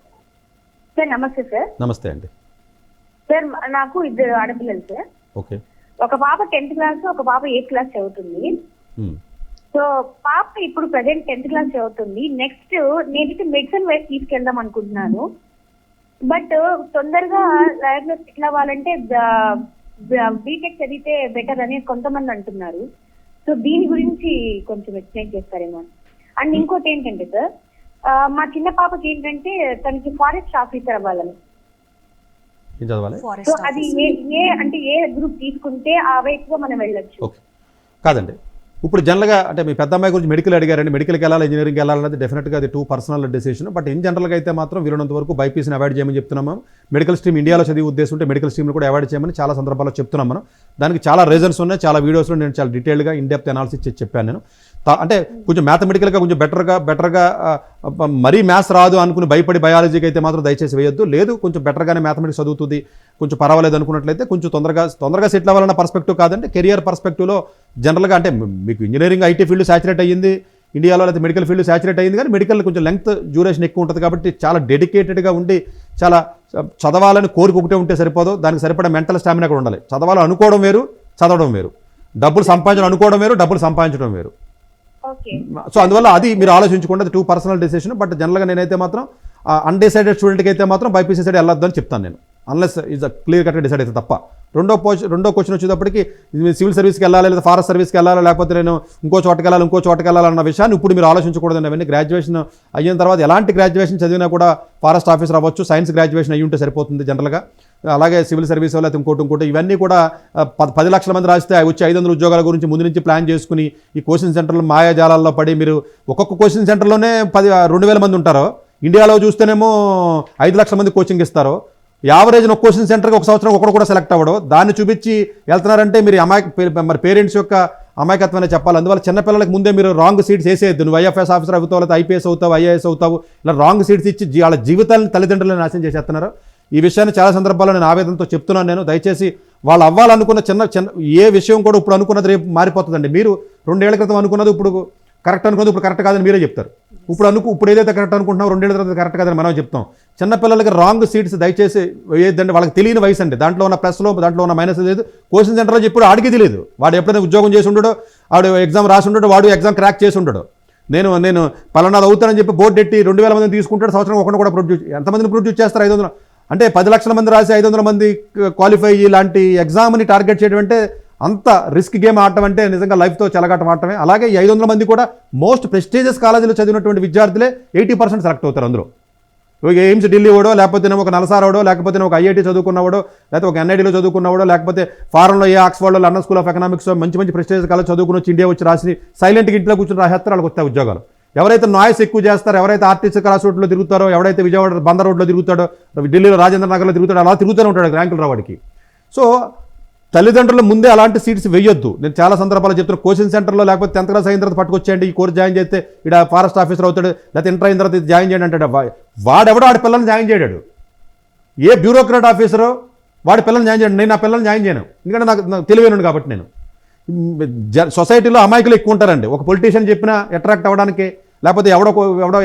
సార్. నమస్తే సార్. నమస్తే అండి. సార్ నాకు 2 ఆడపిల్లలు సార్. ఓకే. ఒక పాప 10th క్లాస్, ఒక పాప 8th క్లాస్ చదువుతుంది. సో పాప ఇప్పుడు ప్రజెంట్ 10th క్లాస్ చదువుతుంది. నెక్స్ట్ నేనైతే మెడిసిన్ వైపు తీసుకెళ్దాం అనుకుంటున్నాను. బట్ తొందరగా లైఫ్ లో సెటిల్ అవ్వాలంటే బీటెక్ చదివితే బెటర్ అని కొంతమంది అంటున్నారు. సో దీని గురించి కొంచెం ఎక్స్ప్లెయిన్ చేస్తారేమో. అండ్ ఇంకోటి ఏంటంటే సార్, మా చిన్న పాపకి ఏంటంటే తనకి ఫారెస్ట్ ఆఫీసర్ అవ్వాలని. ఏం చదవాలి? సో అది ఏ గ్రూప్ తీసుకుంటే ఆ వైపుగా మనం వెళ్ళొచ్చు? ఓకే, కాదండి. ఇప్పుడు జనరల్గా అంటే మీ పెద్ద అమ్మాయి గురించి మెడికల్ అడిగారండి. మెడికల్కి వెళ్ళాలి, ఇంజనీరింగ్కి వెళ్ళాలన్నది డెఫినెట్గా అది 2 పర్సనల్ డెసిషన్. బట్ ఇన్ జనరల్గా అయితే మాత్రం వీలున్నంత వరకు బైపీసీని అవాయిడ్ చేయమని చెప్తున్నాము. మెడికల్ స్ట్రీమ్ ఇండియాలో చదివే ఉద్దేశం ఉంటే మెడికల్ స్ట్రీమ్ని కూడా అవాయిడ్ చేయమని చాలా సందర్భాల్లో చెప్తున్నాం మనం. దానికి చాలా రీజన్స్ ఉన్నాయి, చాలా వీడియోస్లో నేను చాలా డీటెయిల్గా ఇన్డెప్త్ అనాలిసిస్ చేసి చెప్పాను నేను. అంటే కొంచెం మ్యాథమెటికల్గా కొంచెం బెటర్గా మరీ మ్యాథ్స్ రాదు అనుకుని భయపడి బయాలజీకి అయితే మాత్రం దయచేసి వేయొద్దు. లేదు, కొంచెం బెటర్గానే మ్యాథమెటిక్స్ చదువుతుంది, కొంచెం పర్వాలేదు అనుకున్నట్లయితే కొంచెం తొందరగా సెటిల్ అవ్వాలన్న పర్స్పెక్టివ్ కాదండి. కెరియర్ పర్స్పెక్టివ్లో జనరల్గా అంటే మీకు ఇంజనీరింగ్ ఐటీ ఫీల్డ్ సాచురేట్ అయ్యింది ఇండియాలో, లేకపోతే మెడికల్ ఫీల్డ్ సాచురేట్ అయ్యింది. కానీ మెడికల్ కొంచెం లెంగ్త్ డ్యూరేషన్ ఎక్కువ ఉంటుంది కాబట్టి చాలా డెడికేటెడ్గా ఉండి చాలా చదవాలని కోరిక ఒకటే ఉంటే సరిపోదు, దానికి సరిపడా మెంటల్ స్టామినా కూడా ఉండాలి. చదవాలని అనుకోవడం వేరు, చదవడం వేరు. డబ్బులు సంపాదించడం అనుకోవడం వేరు, డబ్బులు సంపాదించడం వేరు. సో అందువల్ల అది మీరు ఆలోచించుకోండి, అది 2 పర్సనల్ డెసిషన్. బట్ జనరల్గా నేనైతే మాత్రం అన్డిసైడెడ్ స్టూడెంట్కి అయితే మాత్రం బైపీసీ సైడ్ వెళ్ళొద్దు అని చెప్తాను నేను, అన్లెస్ ఈజ్ క్లియర్ కట్గా డిసైడ్ అయితే తప్ప. రెండో క్వశ్చన్ వచ్చేటప్పటికి సివిల్ సర్వీస్కి వెళ్ళాలి, లేదా ఫారెస్ట్ సర్వీస్కి వెళ్ళాలి, లేకపోతే నేను ఇంకో చోటకి వెళ్ళాలన్న విషయాన్ని ఇప్పుడు మీరు ఆలోచించకూడదండి. అవన్నీ గ్రాడ్యుయేషన్ అయిన తర్వాత ఎలాంటి గ్రాడ్యుయేషన్ చదివినా కూడా ఫారెస్ట్ ఆఫీసర్ అవ్వచ్చు, సైన్స్ గ్రాడ్యుయేషన్ అయ్యి ఉంటే సరిపోతుంది జనరల్గా. అలాగే సివిల్ సర్వీస్ లేకపోతే ఇంకోటి ఇవన్నీ కూడా 10 లక్షల మంది రాస్తే వచ్చి 500 ఉద్యోగాల గురించి ముందు నుంచి ప్లాన్ చేసుకుని ఈ కోచింగ్ సెంటర్లు మాయాజాలాల్లో పడి మీరు ఒక్కొక్క కోచింగ్ సెంటర్లోనే 2,000 మంది ఉంటారో, ఇండియాలో చూస్తేనేమో 5 లక్షల మంది కోచింగ్ ఇస్తారో, యావరేజ్ ఒక కోచింగ్ సెంటర్కి ఒక సంవత్సరం ఒకడు కూడా సెలెక్ట్ అవ్వడం, దాన్ని చూపించి వెళ్తున్నారంటే మీరు మరి పేరెంట్స్ యొక్క అమాయకత్వాన్ని చెప్పాలి. అందువల్ల చిన్నపిల్లలకి ముందే మీరు రాంగ్ సీట్స్ వేసేయద్దు. నువ్వు ఐఎఫ్ఎస్ ఆఫీసర్ అవుతావు, లేదా ఐపీఎస్ అవుతావు, ఐఏఎస్ అవుతావు, ఇలా రాంగ్ సీట్స్ ఇచ్చి వాళ్ళ జీవితాలను తల్లిదండ్రులను నాశనం చేసేస్తున్నారు. ఈ విషయాన్ని చాలా సందర్భాల్లో నేను ఆవేదనతో చెప్తున్నాను. నేను దయచేసి వాళ్ళు అవ్వాలనుకున్న చిన్న ఏ విషయం కూడా ఇప్పుడు అనుకున్నది రేపు మారిపోతుందండి. మీరు 2 ఏళ్ల క్రితం అనుకున్నది ఇప్పుడు కరెక్ట్ అనుకున్నది ఇప్పుడు కరెక్ట్ కాదని మీరే చెప్తారు. ఇప్పుడు ఏదైతే కరెక్ట్ అనుకుంటున్నావు 2 ఏళ్ల తర్వాత కరెక్ట్ కాదని మనం చెప్తాం. చిన్నపిల్లలకి రాంగ్ సీట్స్ దయచేసి వేయద్దండి. వాళ్ళకి తెలియని వయసు అండి. దాంట్లో ఉన్న ప్లస్లో దాంట్లో ఉన్న మైనస్ లేదు. కోచింగ్ సెంటర్లో ఇప్పుడు ఆడికి తెలియదు. వాడు ఎప్పుడైనా ఉద్యోగం చేసి ఉండడో, వాడు ఎగ్జామ్ రాసి ఉండడు, వాడు ఎగ్జామ్ క్రాక్ చేసి ఉండడు. నేను పలానాది అవుతానని చెప్పి బోర్డు ఎట్టి 2,000 మందిని తీసుకుంటాడు. సంవత్సరం ఒకటి కూడా ప్రొడ్యూస్ ఎంతమందిని ప్రొడ్యూస్ చేస్తారు? 500. అంటే 10 లక్షల మంది రాసి 500 మంది క్వాలిఫై ఇలాంటి ఎగ్జామ్ని టార్గెట్ చేయడం అంటే అంత రిస్క్ గేమ్ ఆడటం అంటే నిజంగా లైఫ్తో చెలగాటం ఆడటమే. అలాగే ఈ 500 మంది కూడా మోస్ట్ ప్రెస్టీజియస్ కాలేజీలో చదివినటువంటి విద్యార్థులే 80% సెలెక్ట్ అవుతారు. అందులో ఎయిమ్స్ ఢిల్లీ వాడో, లేకపోతే ఒక నలసారాడో, లేకపోతే ఒక ఐఐటీ చదువుకున్నవాడో, లేకపోతే ఒక ఎన్ఐటీలో చదువుకున్నవాడో, లేకపోతే ఫారెన్లో ఆక్స్ఫర్డ్లో లండన్ స్కూల్ ఆఫ్ ఎకనామిక్స్ మంచి ప్రెస్టీజియస్ కాలేజ్ చదువుకుని వచ్చి ఇండియా వచ్చి రాసి సైలెంట్గా ఇంట్లో కూర్చొని రాసేస్తారు. వాళ్ళకి వస్తాయి ఉద్యోగాలు. ఎవరైతే నాయిస్ ఎక్కువ చేస్తారో, ఎవరైతే ఆర్టీసీ క్రాస్ రోడ్లో తిరుగుతారో, ఎవరైతే విజయవాడ బందర్ రోడ్లో తిరుగుతాడో, ఢిల్లీలో రాజేంద్ర నగర్లో తిరుగుతాడో అలా తిరుగుతూనే ఉంటాడు ర్యాంకులు రావడానికి. సో తల్లిదండ్రుల ముందే అలాంటి సీట్స్ వేయొద్దు. నేను చాలా సందర్భాలు చెప్తున్నా, కోచింగ్ సెంటర్లో లేకపోతే 10th క్లాస్ అయిన తర్వాత పట్టుకొచ్చేయండి, ఈ కోర్స్ జాయిన్ చేస్తే ఇక్కడ ఫారెస్ట్ ఆఫీసర్ అవుతాడు, లేకపోతే ఇంటర్ అయిన తర్వాత జాయిన్ చేయండి అంటాడు. వాడెవడో వాడి పిల్లల్ని జాయిన్ చేయడాడు. ఏ బ్యూరోక్రాట్ ఆఫీసరో వాడి పిల్లల్ని జాయిన్ చేయడు. నేను నా పిల్లల్ని జాయిన్ చేయను, ఎందుకంటే నాకు తెలివైనడు కాబట్టి. నేను సొసైటీలో అమాయకులు ఎక్కువ ఉంటారండి. ఒక పొలిటీషియన్ చెప్పినా అట్రాక్ట్ అవ్వడానికి, లేకపోతే ఎవడో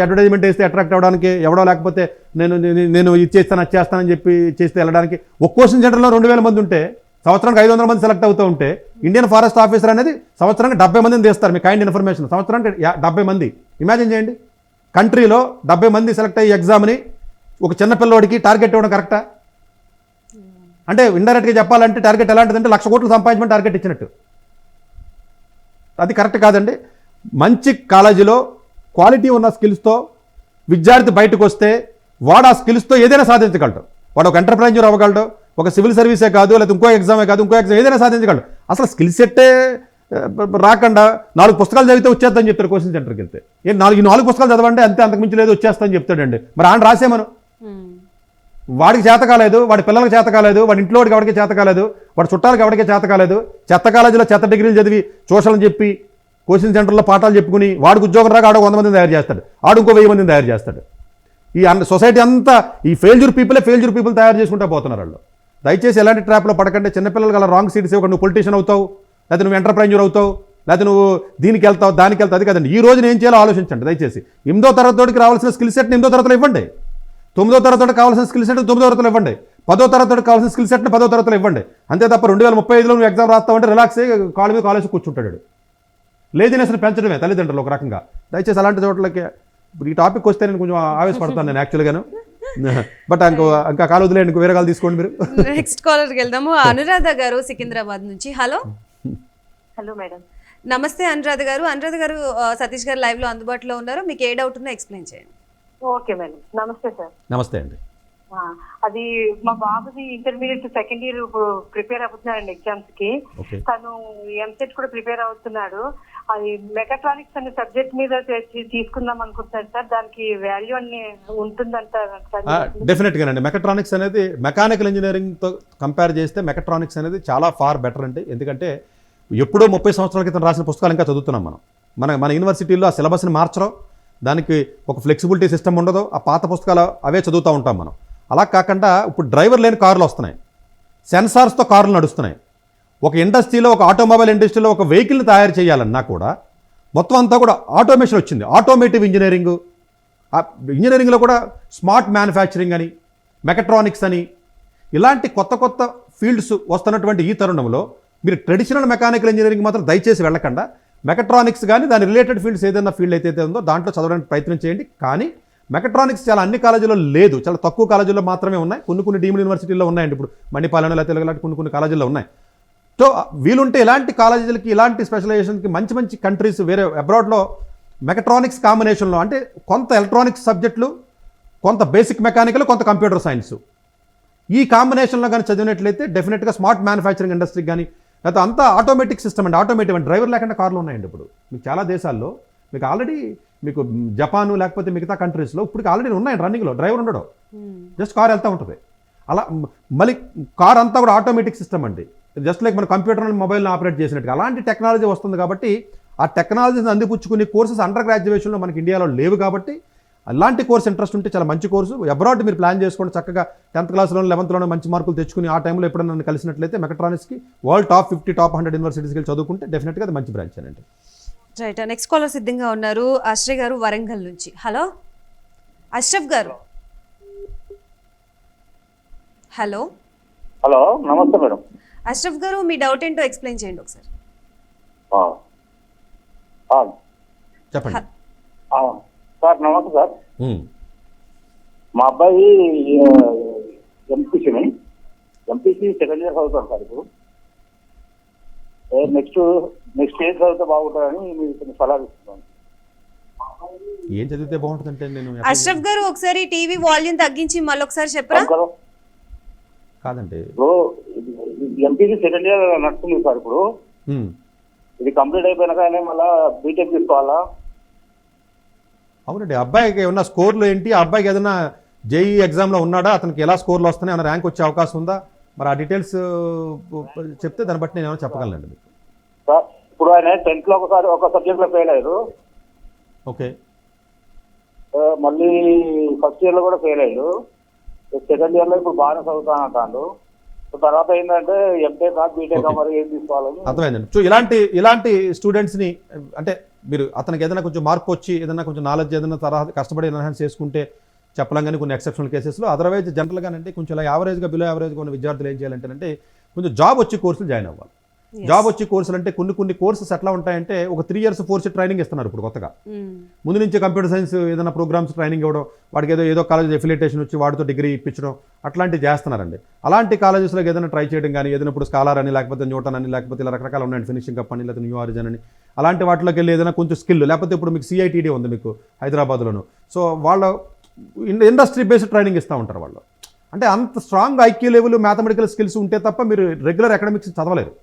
అడ్వర్టైజ్మెంట్ వేస్తే అట్రాక్ట్ అవ్వడానికి, ఎవడో లేకపోతే నేను ఇది చేస్తాను అది చేస్తానని చెప్పి చేస్తే వెళ్ళడానికి. ఒక కోచింగ్ సెంటర్లో 2000 మంది ఉంటే సంవత్సరానికి 500 మంది సెలెక్ట్ అవుతూ ఉంటే ఇండియన్ ఫారెస్ట్ ఆఫీసర్ అనేది సంవత్సరానికి 70 మందిని తీస్తారు. మీ కైండ్ ఇన్ఫర్మేషన్, సంవత్సరానికి 70 మంది. ఇమాజిన్ చేయండి, కంట్రీలో 70 మంది సెలెక్ట్ అయ్యే ఎగ్జామ్ని ఒక చిన్న పిల్లవాడికి టార్గెట్ ఇవ్వడం కరెక్టా? అంటే ఇండైరెక్ట్గా చెప్పాలంటే టార్గెట్ ఎలాంటిదంటే 1,00,000 కోట్లు సంపాదించమని టార్గెట్ ఇచ్చినట్టు. అది కరెక్ట్ కాదండి. మంచి కాలేజీలో క్వాలిటీ ఉన్న స్కిల్స్తో విద్యార్థి బయటకు వస్తే వాడు ఆ స్కిల్స్తో ఏదైనా సాధించగలడు. వాడు ఒక ఎంటర్ప్రైజర్ అవ్వగలడు, ఒక సివిల్ సర్వీసే కాదు, లేకపోతే ఇంకో ఎగ్జామే కాదు, ఇంకో ఎగ్జామ్ ఏదైనా సాధించగలడు. అసలు స్కిల్ సెట్టే రాకుండా 4 పుస్తకాలు చదివితే వచ్చేద్దని చెప్తారు కోచింగ్ సెంటర్కి వెళ్తే. ఈ 4 పుస్తకాలు చదవండి అంతే, అంతకుమించి లేదు వచ్చేస్తాని చెప్తాడండి. మరి ఆయన రాసేమను, వాడికి చేత కాలేదు, వాడి పిల్లలకి చేత కాలేదు, వాడి ఇంట్లో వాడికి ఎవరికి చేత కాలేదు, వాడి చుట్టాలకి ఎవరికి చేత కాలేదు, చెత్త కాలేజీలో చెత్త డిగ్రీలు చదివి సోషల్ చెప్పి కోచింగ్ సెంటర్లో పాఠాలు చెప్పుకుని వాడికి ఉద్యోగం రాక ఆడు 100 మందిని తయారు చేస్తాడు, ఆడు ఇంకో 1000 మందిని తయారు చేస్తాడు. ఈ సొసైటీ అంతా ఈ ఫెయిల్యూర్ పీపుల్ తయారు చేసుకుంటూ పోతున్నారు వాళ్ళు. దయచేసి ఎలాంటి ట్రాప్లో పడకండి. చిన్నపిల్లలు గల రాంగ్ సీట్స్ ఇవ్వకండి. నువ్వు పొలిటీషియన్ అవుతావు, లేకపోతే నువ్వు ఎంటర్ప్రైజర్ అవుతావు, లేకపోతే నువ్వు దీనికి వెళ్తావు దానికి వెళ్తావు, అది కదండి. ఈ రోజున ఏం చేయాలో ఆలోచించండి దయచేసి. 8వ తరగతికి రావాల్సిన స్కిల్ సెట్ని 8వ తరగతిలో ఇవ్వండి, 9వ తరగతికి కావాల్సిన స్కిల్ సెట్ 9వ తరగతిలో ఇవ్వండి, 10వ తరగతికి కావాల్సిన స్కిల్ సెట్ని 10వ తరగతిలో ఇవ్వండి. అంతే తప్ప 2035లో నువ్వు ఎగ్జామ్ రాస్తావంటే రిలాక్స్ అయ్యి కాలు మీద కాలేసి కూర్చుంటాడు. లేజినెస్ని పెంచడమే తల్లిదండ్రులు ఒక రకంగా. దయచేసి అలాంటి చోట్లకి ఈ టాపిక్ వస్తే నేను కొంచెం ఆవేశపడతాను నేను యాక్చువల్గాను. బట్ ఇంకా కాలు వదిలేండి, వేరే కాలు తీసుకోండి మీరు. నెక్స్ట్ కాలర్కి వెళ్దాము. అనురాధ గారు సికింద్రాబాద్ నుంచి. Hello hello madam. నమస్తే అనురాధ గారు. అనురాధ గారు సతీష్ గారు లైవ్ లో అందుబాటులో ఉన్నారు, మీకు ఏ డౌట్ ఉన్నా ఎక్స్ప్లెయిన్ చేయండి. Okay madam. నమస్తే సార్. నమస్తే అండి. అది మా బాబుది ఇంటర్మీడియట్ సెకండ్ ఇయర్ ప్రిపేర్ అవుతున్నాడండి ఎగ్జామ్స్ కి. తను ఎంసెట్ కూడా ప్రిపేర్ అవుతున్నాడు. అది మెకాట్రానిక్స్ అనే సబ్జెక్ట్ మీద తీసుకుందాం అనుకుంటున్నాను సార్. దానికి వాల్యూ అన్ని ఉంటుందంటారు? డెఫినెట్గా అండి. మెకాట్రానిక్స్ అనేది మెకానికల్ ఇంజనీరింగ్తో కంపేర్ చేస్తే మెకాట్రానిక్స్ అనేది చాలా ఫార్ బెటర్ అండి. ఎందుకంటే ఎప్పుడో 30 సంవత్సరాల క్రితం రాసిన పుస్తకాలు ఇంకా చదువుతున్నాం మన యూనివర్సిటీల్లో ఆ సిలబస్ని మార్చడం, దానికి ఒక ఫ్లెక్సిబిలిటీ సిస్టమ్ ఉండదు, ఆ పాత పుస్తకాలు అవే చదువుతూ ఉంటాం మనం. అలా కాకుండా ఇప్పుడు డ్రైవర్ లేని కార్లు వస్తున్నాయి, సెన్సార్స్తో కార్లు నడుస్తున్నాయి. ఒక ఇండస్ట్రీలో, ఒక ఆటోమొబైల్ ఇండస్ట్రీలో ఒక వెహికల్ని తయారు చేయాలన్నా కూడా మొత్తం అంతా కూడా ఆటోమేషన్ వచ్చింది. ఆటోమేటివ్ ఇంజనీరింగ్లో కూడా స్మార్ట్ మ్యానుఫ్యాక్చరింగ్ అని, మెకాట్రానిక్స్ అని, ఇలాంటి కొత్త కొత్త ఫీల్డ్స్ వస్తున్నటువంటి ఈ తరుణంలో మీరు ట్రెడిషనల్ మెకానికల్ ఇంజనీరింగ్ మాత్రం దయచేసి వెళ్ళకుండా మెకాట్రానిక్స్ కానీ దాని రిలేటెడ్ ఫీల్డ్స్ ఏదైనా ఫీల్డ్ అయితే ఉందో దాంట్లో చదవడానికి ప్రయత్నం చేయండి. కానీ మెకాట్రానిక్స్ చాలా అన్ని కాలేజీలో లేదు, చాలా తక్కువ కాలేజీల్లో మాత్రమే ఉన్నాయి. కొన్ని డీమ్డ్ యూనివర్సిటీల్లో ఉన్నాయండి. ఇప్పుడు మణిపాలెం లేకపోతే ఇలాంటి కొన్ని కాలేజీల్లో ఉన్నాయి. సో వీలుంటే ఇలాంటి కాలేజీలకి, ఇలాంటి స్పెషలైజేషన్కి మంచి కంట్రీస్ వేరే అబ్రాడ్లో మెకాట్రానిక్స్ కాంబినేషన్లో, అంటే కొంత ఎలక్ట్రానిక్స్ సబ్జెక్టులు, కొంత బేసిక్ మెకానికల్, కొంత కంప్యూటర్ సైన్స్, ఈ కాంబినేషన్లో కానీ చదివినట్లయితే డెఫినెట్గా స్మార్ట్ మ్యానుఫ్యాక్చరింగ్ ఇండస్ట్రీకి కానీ, లేకపోతే అంతా ఆటోమేటిక్ సిస్టమ్ అండి. ఆటోమేటివ్ అండి, డ్రైవర్ లేకుండా కార్లు ఉన్నాయండి ఇప్పుడు మీకు చాలా దేశాల్లో. మీకు ఆల్రెడీ మీకు జపాను లేకపోతే మిగతా కంట్రీస్లో ఇప్పుడు ఆల్రెడీ ఉన్నాయండి రన్నింగ్లో, డ్రైవర్ ఉండడు, జస్ట్ కార్ వెళ్తూ ఉంటుంది. అలా మళ్ళీ కార్ అంతా కూడా ఆటోమేటిక్ సిస్టమ్ అండి, జస్ట్ లైక్ మన కంప్యూటర్ మొబైల్ని ఆపరేట్ చేసినట్టుగా అలాంటి టెక్నాలజీ వస్తుంది. కాబట్టి ఆ టెక్నాలజీని అందిపుచ్చుకునే కోర్సెస్ అండర్ గ్రాడ్యుయేషన్లో మనకి ఇండియాలో లేవు. కాబట్టి అలాంటి కోర్స్ ఇంట్రెస్ట్ ఉంటే చాలా మంచి కోర్సు. అబ్రాడ్ మీరు ప్లాన్ చేసుకోండి, చక్కగా 10th క్లాస్లో 11th మంచి మార్కులు తెచ్చుకుని ఆ టైంలో ఎప్పుడైనా నన్ను కలిసినట్లయితే మెకాట్రానిక్స్కి వరల్డ్ టాప్ 50 టాప్ 100 యూనివర్సిటీస్కి వెళ్ళి చదువుకుంటే డెఫినెట్గా అది మంచి బ్రాంచ్ అండి. రైట్, నెక్స్ట్ కాలర్ సిద్ధంగా ఉన్నారు. అశ్రయ్ గారు వరంగల్ నుంచి. హలో అష్రఫ్ గారు. హలో హలో, నమస్తే మేడం. అష్రఫ్ గారు మీ డౌట్ ఏంటో ఎక్స్ప్లెయిన్ చేయండి ఒకసారి. చెప్పండి సార్. నమస్తే సార్. మా అబ్బాయి ఎంపీసీ సెకండ్ ఇయర్ చదువుతాడు సార్. ఇప్పుడు నెక్స్ట్ ఇయర్ చదివితే బాగుంటుందని మీరు కొన్ని సలహా ఇస్తున్నాను. ఏం చదివితే బాగుంటుందంటే నేను అష్రఫ్ గారు ఒకసారి టీవీ వాల్యూమ్ తగ్గించి మళ్ళీ ఒకసారి చెప్పరా? కాదండి, ఇప్పుడు ఎంపీసీ సెకండ్ ఇయర్ నడుస్తుంది సార్. ఇప్పుడు ఇది కంప్లీట్ అయిపోయినాక మళ్ళీ బీటెక్ తీసుకోవాలా? అవునండి, అబ్బాయికి ఏమన్నా స్కోర్లు ఏంటి, ఆ అబ్బాయికి ఏదైనా జేఈ ఎగ్జామ్లో ఉన్నాడా, అతనికి ఎలా స్కోర్లు వస్తున్నాయి, ఏమైనా ర్యాంక్ వచ్చే అవకాశం ఉందా, మరి ఆ డీటెయిల్స్ చెప్తే దాన్ని బట్టి నేను ఏమైనా చెప్పగలనండి మీకు. సార్ ఇప్పుడు ఆయన 10th లో ఒకసారి ఒక సబ్జెక్ట్ లో ఫెయిల్ అయ్యారు, ఓకే. మళ్ళీ ఫస్ట్ ఇయర్ లో కూడా ఫెయిల్ అయ్యారు, సెకండ్ ఇయర్ లో ఇప్పుడు బాగానే చదువుతాను అంటాడు. తర్వాత ఏంటంటే ఎంటెక్ బీటెక్ మరి ఏం తీసుకోవాలని. అర్థమైందండి. సో ఇలాంటి స్టూడెంట్స్ని అంటే మీరు అతనికి ఏదైనా కొంచెం మార్పు వచ్చి ఏదైనా కొంచెం నాలెడ్జ్ ఏదైనా తర్వాత కష్టపడి ఎన్హాన్స్ చేసుకుంటే చెప్పలేం, కానీ కొన్ని ఎక్సెప్షనల్ కేసెస్లో. అదర్వైజ్ జనరల్గానంటే కొంచెం ఇలా యావరేజ్గా బిలో యావరేజ్గా ఉన్న విద్యార్థులు ఏం చేయాలంటే కొంచెం జాబ్ వచ్చి కోర్సులు జాయిన్ అవ్వాలి. జాబ్ వచ్చి కోర్సులు అంటే కొన్ని కోర్సెస్ ఎట్లా ఉంటాయంటే ఒక 3 years 4 years ట్రైనింగ్ ఇస్తున్నారు ఇప్పుడు కొత్తగా. ముందు నుంచి కంప్యూటర్ సైన్స్ ఏదైనా ప్రోగ్రామ్స్ ట్రైనింగ్ ఇవ్వడం, వాడికి ఏదో కాలేజ్ ఎఫిలియేషన్ వచ్చి వాడితో డిగ్రీ ఇప్పించడం అట్లాంటివి చేస్తున్నారండి. అలాంటి కాలేజెస్లో ఏదైనా ట్రై చేయడం కానీ, ఏదైనా ఇప్పుడు స్కాలర్ అని, లేకపోతే న్యూటన్ అని, లేకపోతే ఇలా రకరకాలు ఉన్నాయండి, ఫినిషింగ్ అప్ అని, లేకపోతే న్యూ ఆరిజిన్ అని, అలాంటి వాటిలోకి వెళ్ళి ఏదైనా కొంచెం స్కిల్, లేకపోతే ఇప్పుడు మీకు సిఐటిడి ఉంది మీకు హైదరాబాద్లోను. సో వాళ్ళ ఇండస్ట్రీ బేస్డ్ ట్రైనింగ్ ఇస్తూ ఉంటారు వాళ్ళు. అంటే అంత strong IQ level mathematical skills ఉంటే తప్ప మీరు రెగ్యులర్ అకాడమిక్స్ చదవలేరు.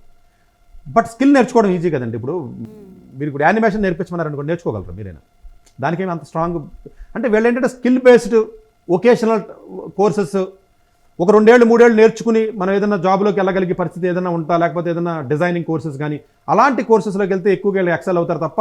బట్ స్కిల్ నేర్చుకోవడం ఈజీ కదండి. ఇప్పుడు మీరు ఇప్పుడు యానిమేషన్ నేర్పించమన్నారనుకోండి, నేర్చుకోగలరు మీరైనా. దానికేమి అంత స్ట్రాంగ్ అంటే వీళ్ళు ఏంటంటే స్కిల్ బేస్డ్ వొకేషనల్ కోర్సెస్ ఒక 2 ఏళ్ళు 3 ఏళ్ళు నేర్చుకుని మనం ఏదైనా జాబ్లోకి వెళ్ళగలిగే పరిస్థితి ఏదైనా ఉంటా, లేకపోతే ఏదైనా డిజైనింగ్ కోర్సెస్ కానీ అలాంటి కోర్సెస్లోకి వెళ్తే ఎక్కువగా ఎక్సెల్ అవుతారు తప్ప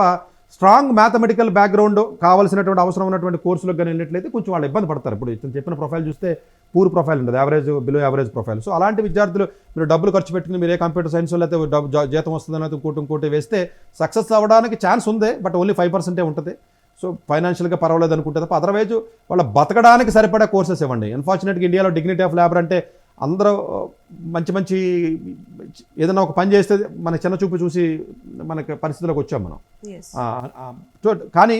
స్ట్రాంగ్ మ్యాథమెటికల్ బ్యాక్గ్రౌండ్ కావాల్సినటువంటి అవసరం ఉన్నటువంటి కోర్సులకు కానీ వెళ్ళినట్లయితే కొంచెం వాళ్ళు ఇబ్బంది పడతారు. ఇప్పుడు ఇతను చెప్పిన ప్రొఫైల్ చూస్తే పూర్ ప్రొఫైల్ ఉంటుంది, average below average profile. So అలాంటి విద్యార్థులు మీరు డబ్బులు ఖర్చు పెట్టుకుని మీరు ఏ కంప్యూటర్ సైన్స్ లేకపోతే జీతం వస్తుందని ఇంకోటి వేస్తే సక్సెస్ అవ్వడానికి ఛాన్స్ ఉంది, బట్ ఓన్లీ 5% ఉంటుంది. సో ఫైనాన్షియల్గా పర్వాలేదు అనుకుంటే తప్ప అదర్వైజ్ వాళ్ళ బతకడానికి సరిపడా కోర్సెస్ ఇవ్వండి. అన్ఫార్చునేట్గా ఇండియాలో డిగ్నిటీ ఆఫ్ లేబర్ అంటే అందరూ మంచి ఏదైనా ఒక పని చేస్తే మన చిన్న చూపు చూసి మనకి పరిస్థితిలోకి వచ్చాం మనం. కానీ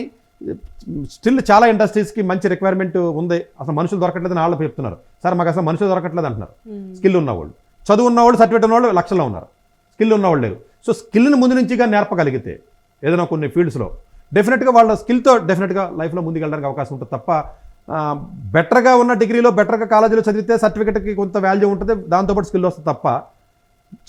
స్టిల్ చాలా ఇండస్ట్రీస్కి మంచి రిక్వైర్మెంట్ ఉంది. అసలు మనుషులు దొరకట్లేదని వాళ్ళు చెప్తున్నారు. సార్ మాకు అసలు మనుషులు దొరకట్లేదు అంటున్నారు. స్కిల్ ఉన్నవాళ్ళు, చదువు ఉన్నవాళ్ళు, సర్టిఫికేట్ ఉన్నవాళ్ళు లక్షల్లో ఉన్నారు, స్కిల్ ఉన్నవాళ్ళు లేరు. సో స్కిల్ని ముందు నుంచిగా నేర్పగలిగితే ఏదైనా కొన్ని ఫీల్డ్స్లో డెఫినెట్గా వాళ్ళ స్కిల్తో డెఫినెట్గా లైఫ్లో ముందుకు వెళ్ళడానికి అవకాశం ఉంటుంది తప్ప బెటర్గా ఉన్న డిగ్రీలో బెటర్గా కాలేజీలో చదివితే సర్టిఫికేట్కి కొంత వాల్యూ ఉంటుంది, దాంతోపాటు స్కిల్ వస్తుంది తప్ప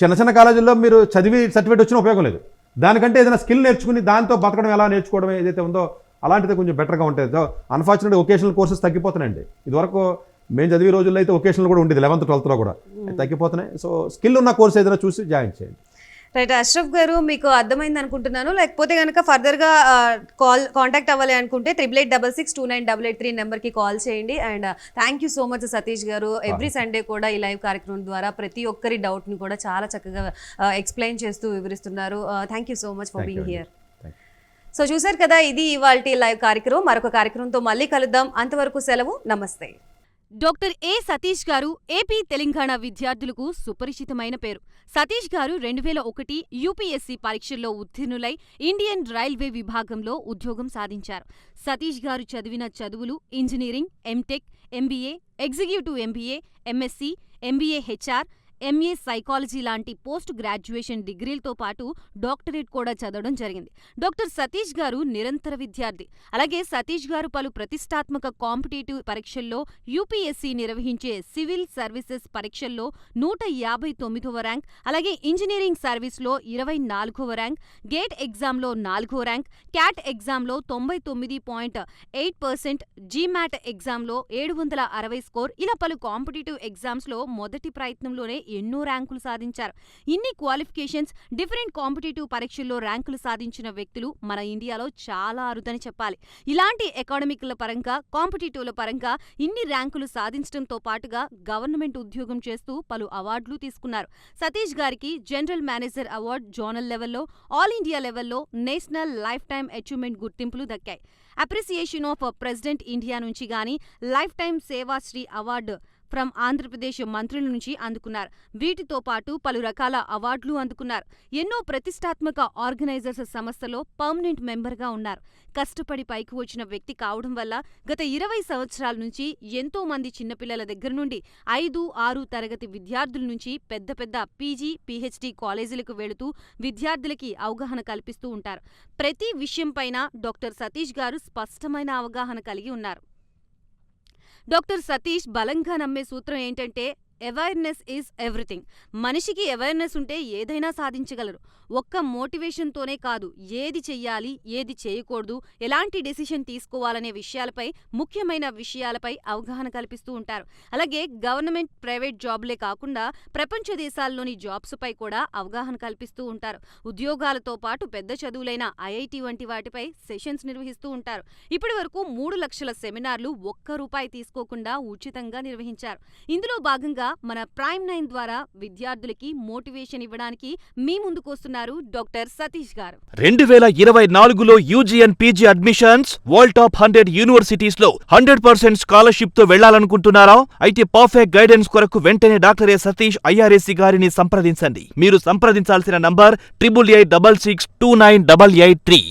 చిన్న కాలేజీల్లో మీరు చదివి సర్టిఫికేట్ వచ్చినా ఉపయోగం లేదు. దానికంటే ఏదైనా స్కిల్ నేర్చుకుని దాంతో బతకడం ఎలా నేర్చుకోవడం ఏదైతే ఉందో అలాంటిది కొంచెం బెటర్గా ఉంటుంది. అన్ఫార్చునేట్గా వొకేషనల్ కోర్సెస్ తగ్గిపోతున్నాయండి. ఇదివరకు మేము చదివే రోజుల్లో అయితే వొకేషనల్ కూడా ఉండేది, 11th 12th కూడా తగ్గిపోతున్నాయి. సో స్కిల్ ఉన్న కోర్స్ ఏదైనా చూసి జాయిన్ చేయండి. రైట్, అష్రఫ్ గారు మీకు అర్థమైంది అనుకుంటున్నాను. లేకపోతే కనుక ఫర్దర్గా కాంటాక్ట్ అవ్వాలి అనుకుంటే 8866298883 నెంబర్కి కాల్ చేయండి. And thank you so much Satish గారు. ఎవ్రీ సండే కూడా ఈ లైవ్ కార్యక్రమం ద్వారా ప్రతి ఒక్కరి డౌట్ని కూడా చాలా చక్కగా ఎక్స్ప్లెయిన్ చేస్తూ వివరిస్తున్నారు. Thank you so much for being here. So చూసారు కదా, ఇది ఇవాల్టి లైవ్ కార్యక్రమం. మరొక కార్యక్రమంతో మళ్ళీ కలుద్దాం. అంతవరకు సెలవు, నమస్తే. డాక్టర్ ఏ సతీష్ గారు ఏపీ తెలంగాణ విద్యార్థులకు సుపరిచితమైన పేరు. సతీష్ గారు 2001 యూపీఎస్సీ పరీక్షల్లో ఉత్తీర్ణులై ఇండియన్ రైల్వే విభాగంలో ఉద్యోగం సాధించారు. సతీష్ గారు చదివిన చదువులు engineering, MTech, MBA, executive MBA, MSc, MBA HR, MA psychology లాంటి పోస్ట్ గ్రాడ్యుయేషన్ డిగ్రీలతో పాటు డాక్టరేట్ కూడా చదవడం జరిగింది. డాక్టర్ సతీష్ గారు నిరంతర విద్యార్థి. అలాగే సతీష్ గారు పలు ప్రతిష్టాత్మక కాంపిటేటివ్ పరీక్షల్లో యూపీఎస్సీ నిర్వహించే సివిల్ సర్వీసెస్ పరీక్షల్లో 159వ ర్యాంక్, అలాగే ఇంజనీరింగ్ సర్వీస్లో 24వ ర్యాంక్, గేట్ ఎగ్జామ్లో 4వ ర్యాంక్, క్యాట్ ఎగ్జామ్లో 99.8%, జీమాట్ ఎగ్జామ్లో 760 స్కోర్, ఇలా పలు కాంపిటేటివ్ ఎగ్జామ్స్లో మొదటి ప్రయత్నంలోనే ఎన్నో ర్యాంకులు సాధించారు. ఇన్ని క్వాలిఫికేషన్స్, డిఫరెంట్ కాంపిటేటివ్ పరీక్షల్లో ర్యాంకులు సాధించిన వ్యక్తులు మన ఇండియాలో చాలా అరుదని చెప్పాలి. ఇలాంటి అకాడమిక్ల పరంగా, కాంపిటేటివ్ల పరంగా ఇన్ని ర్యాంకులు సాధించడంతో పాటుగా గవర్నమెంట్ ఉద్యోగం చేస్తూ పలు అవార్డులు తీసుకున్నారు. సతీష్ గారికి జనరల్ మేనేజర్ అవార్డు జోనల్ లెవెల్లో, ఆల్ ఇండియా లెవెల్లో, నేషనల్ లైఫ్ టైమ్ అచీవ్మెంట్ గుర్తింపులు దక్కాయి. అప్రిసియేషన్ ఆఫ్ ప్రెసిడెంట్ ఇండియా నుంచి గానీ life time Seva Sri award from Andhra Pradesh మంత్రుల నుంచి అందుకున్నారు. వీటితో పాటు పలు రకాల అవార్డులు అందుకున్నారు. ఎన్నో ప్రతిష్టాత్మక ఆర్గనైజర్స్ సంస్థలో పర్మనెంట్ మెంబర్గా ఉన్నారు. కష్టపడి పైకి వచ్చిన వ్యక్తి కావడం వల్ల గత 20 సంవత్సరాల నుంచి ఎంతో మంది చిన్నపిల్లల దగ్గర నుండి 5, 6 తరగతి విద్యార్థుల నుంచి పెద్ద పెద్ద పీజీ, పీహెచ్డీ కాలేజీలకు వెళుతూ విద్యార్థులకి అవగాహన కల్పిస్తూ ఉంటారు. ప్రతి విషయంపైన డాక్టర్ సతీష్ గారు స్పష్టమైన అవగాహన కలిగి ఉన్నారు. డాక్టర్ సతీష్ బలంగా నమ్మే సూత్రం ఏంటంటే అవేర్నెస్ ఈజ్ ఎవ్రీథింగ్. మనిషికి అవేర్నెస్ ఉంటే ఏదైనా సాధించగలరు. ఒక్క మోటివేషన్తోనే కాదు, ఏది చెయ్యాలి, ఏది చేయకూడదు, ఎలాంటి డెసిషన్ తీసుకోవాలనే విషయాలపై, ముఖ్యమైన విషయాలపై అవగాహన కల్పిస్తూ ఉంటారు. అలాగే గవర్నమెంట్, ప్రైవేట్ జాబ్లే కాకుండా ప్రపంచ దేశాల్లోని జాబ్స్ పై కూడా అవగాహన కల్పిస్తూ ఉంటారు. ఉద్యోగాలతో పాటు పెద్ద చదువులైన ఐఐటి వంటి వాటిపై సెషన్స్ నిర్వహిస్తూ ఉంటారు. ఇప్పటి వరకు 3 లక్షల సెమినార్లు ₹1 తీసుకోకుండా ఉచితంగా నిర్వహించారు. ఇందులో భాగంగా మన ప్రైమ్9 ద్వారా విద్యార్థులకి మోటివేషన్ ఇవ్వడానికి మీ ముందుకొస్తున్నారు డాక్టర్ సతీష్ గారు. 2024లో UG and PG admissions world top 100 universities లో 100% స్కాలర్షిప్ తో వెళ్లాలనుకుంటున్నారా? అయితే పర్ఫెక్ట్ గైడెన్స్ కొరకు వెంటనే డాక్టర్ సతీష్ ఐఆర్ఎస్సి గారిని సంప్రదించండి. మీరు సంప్రదించాల్సిన నంబర్ 8886629883.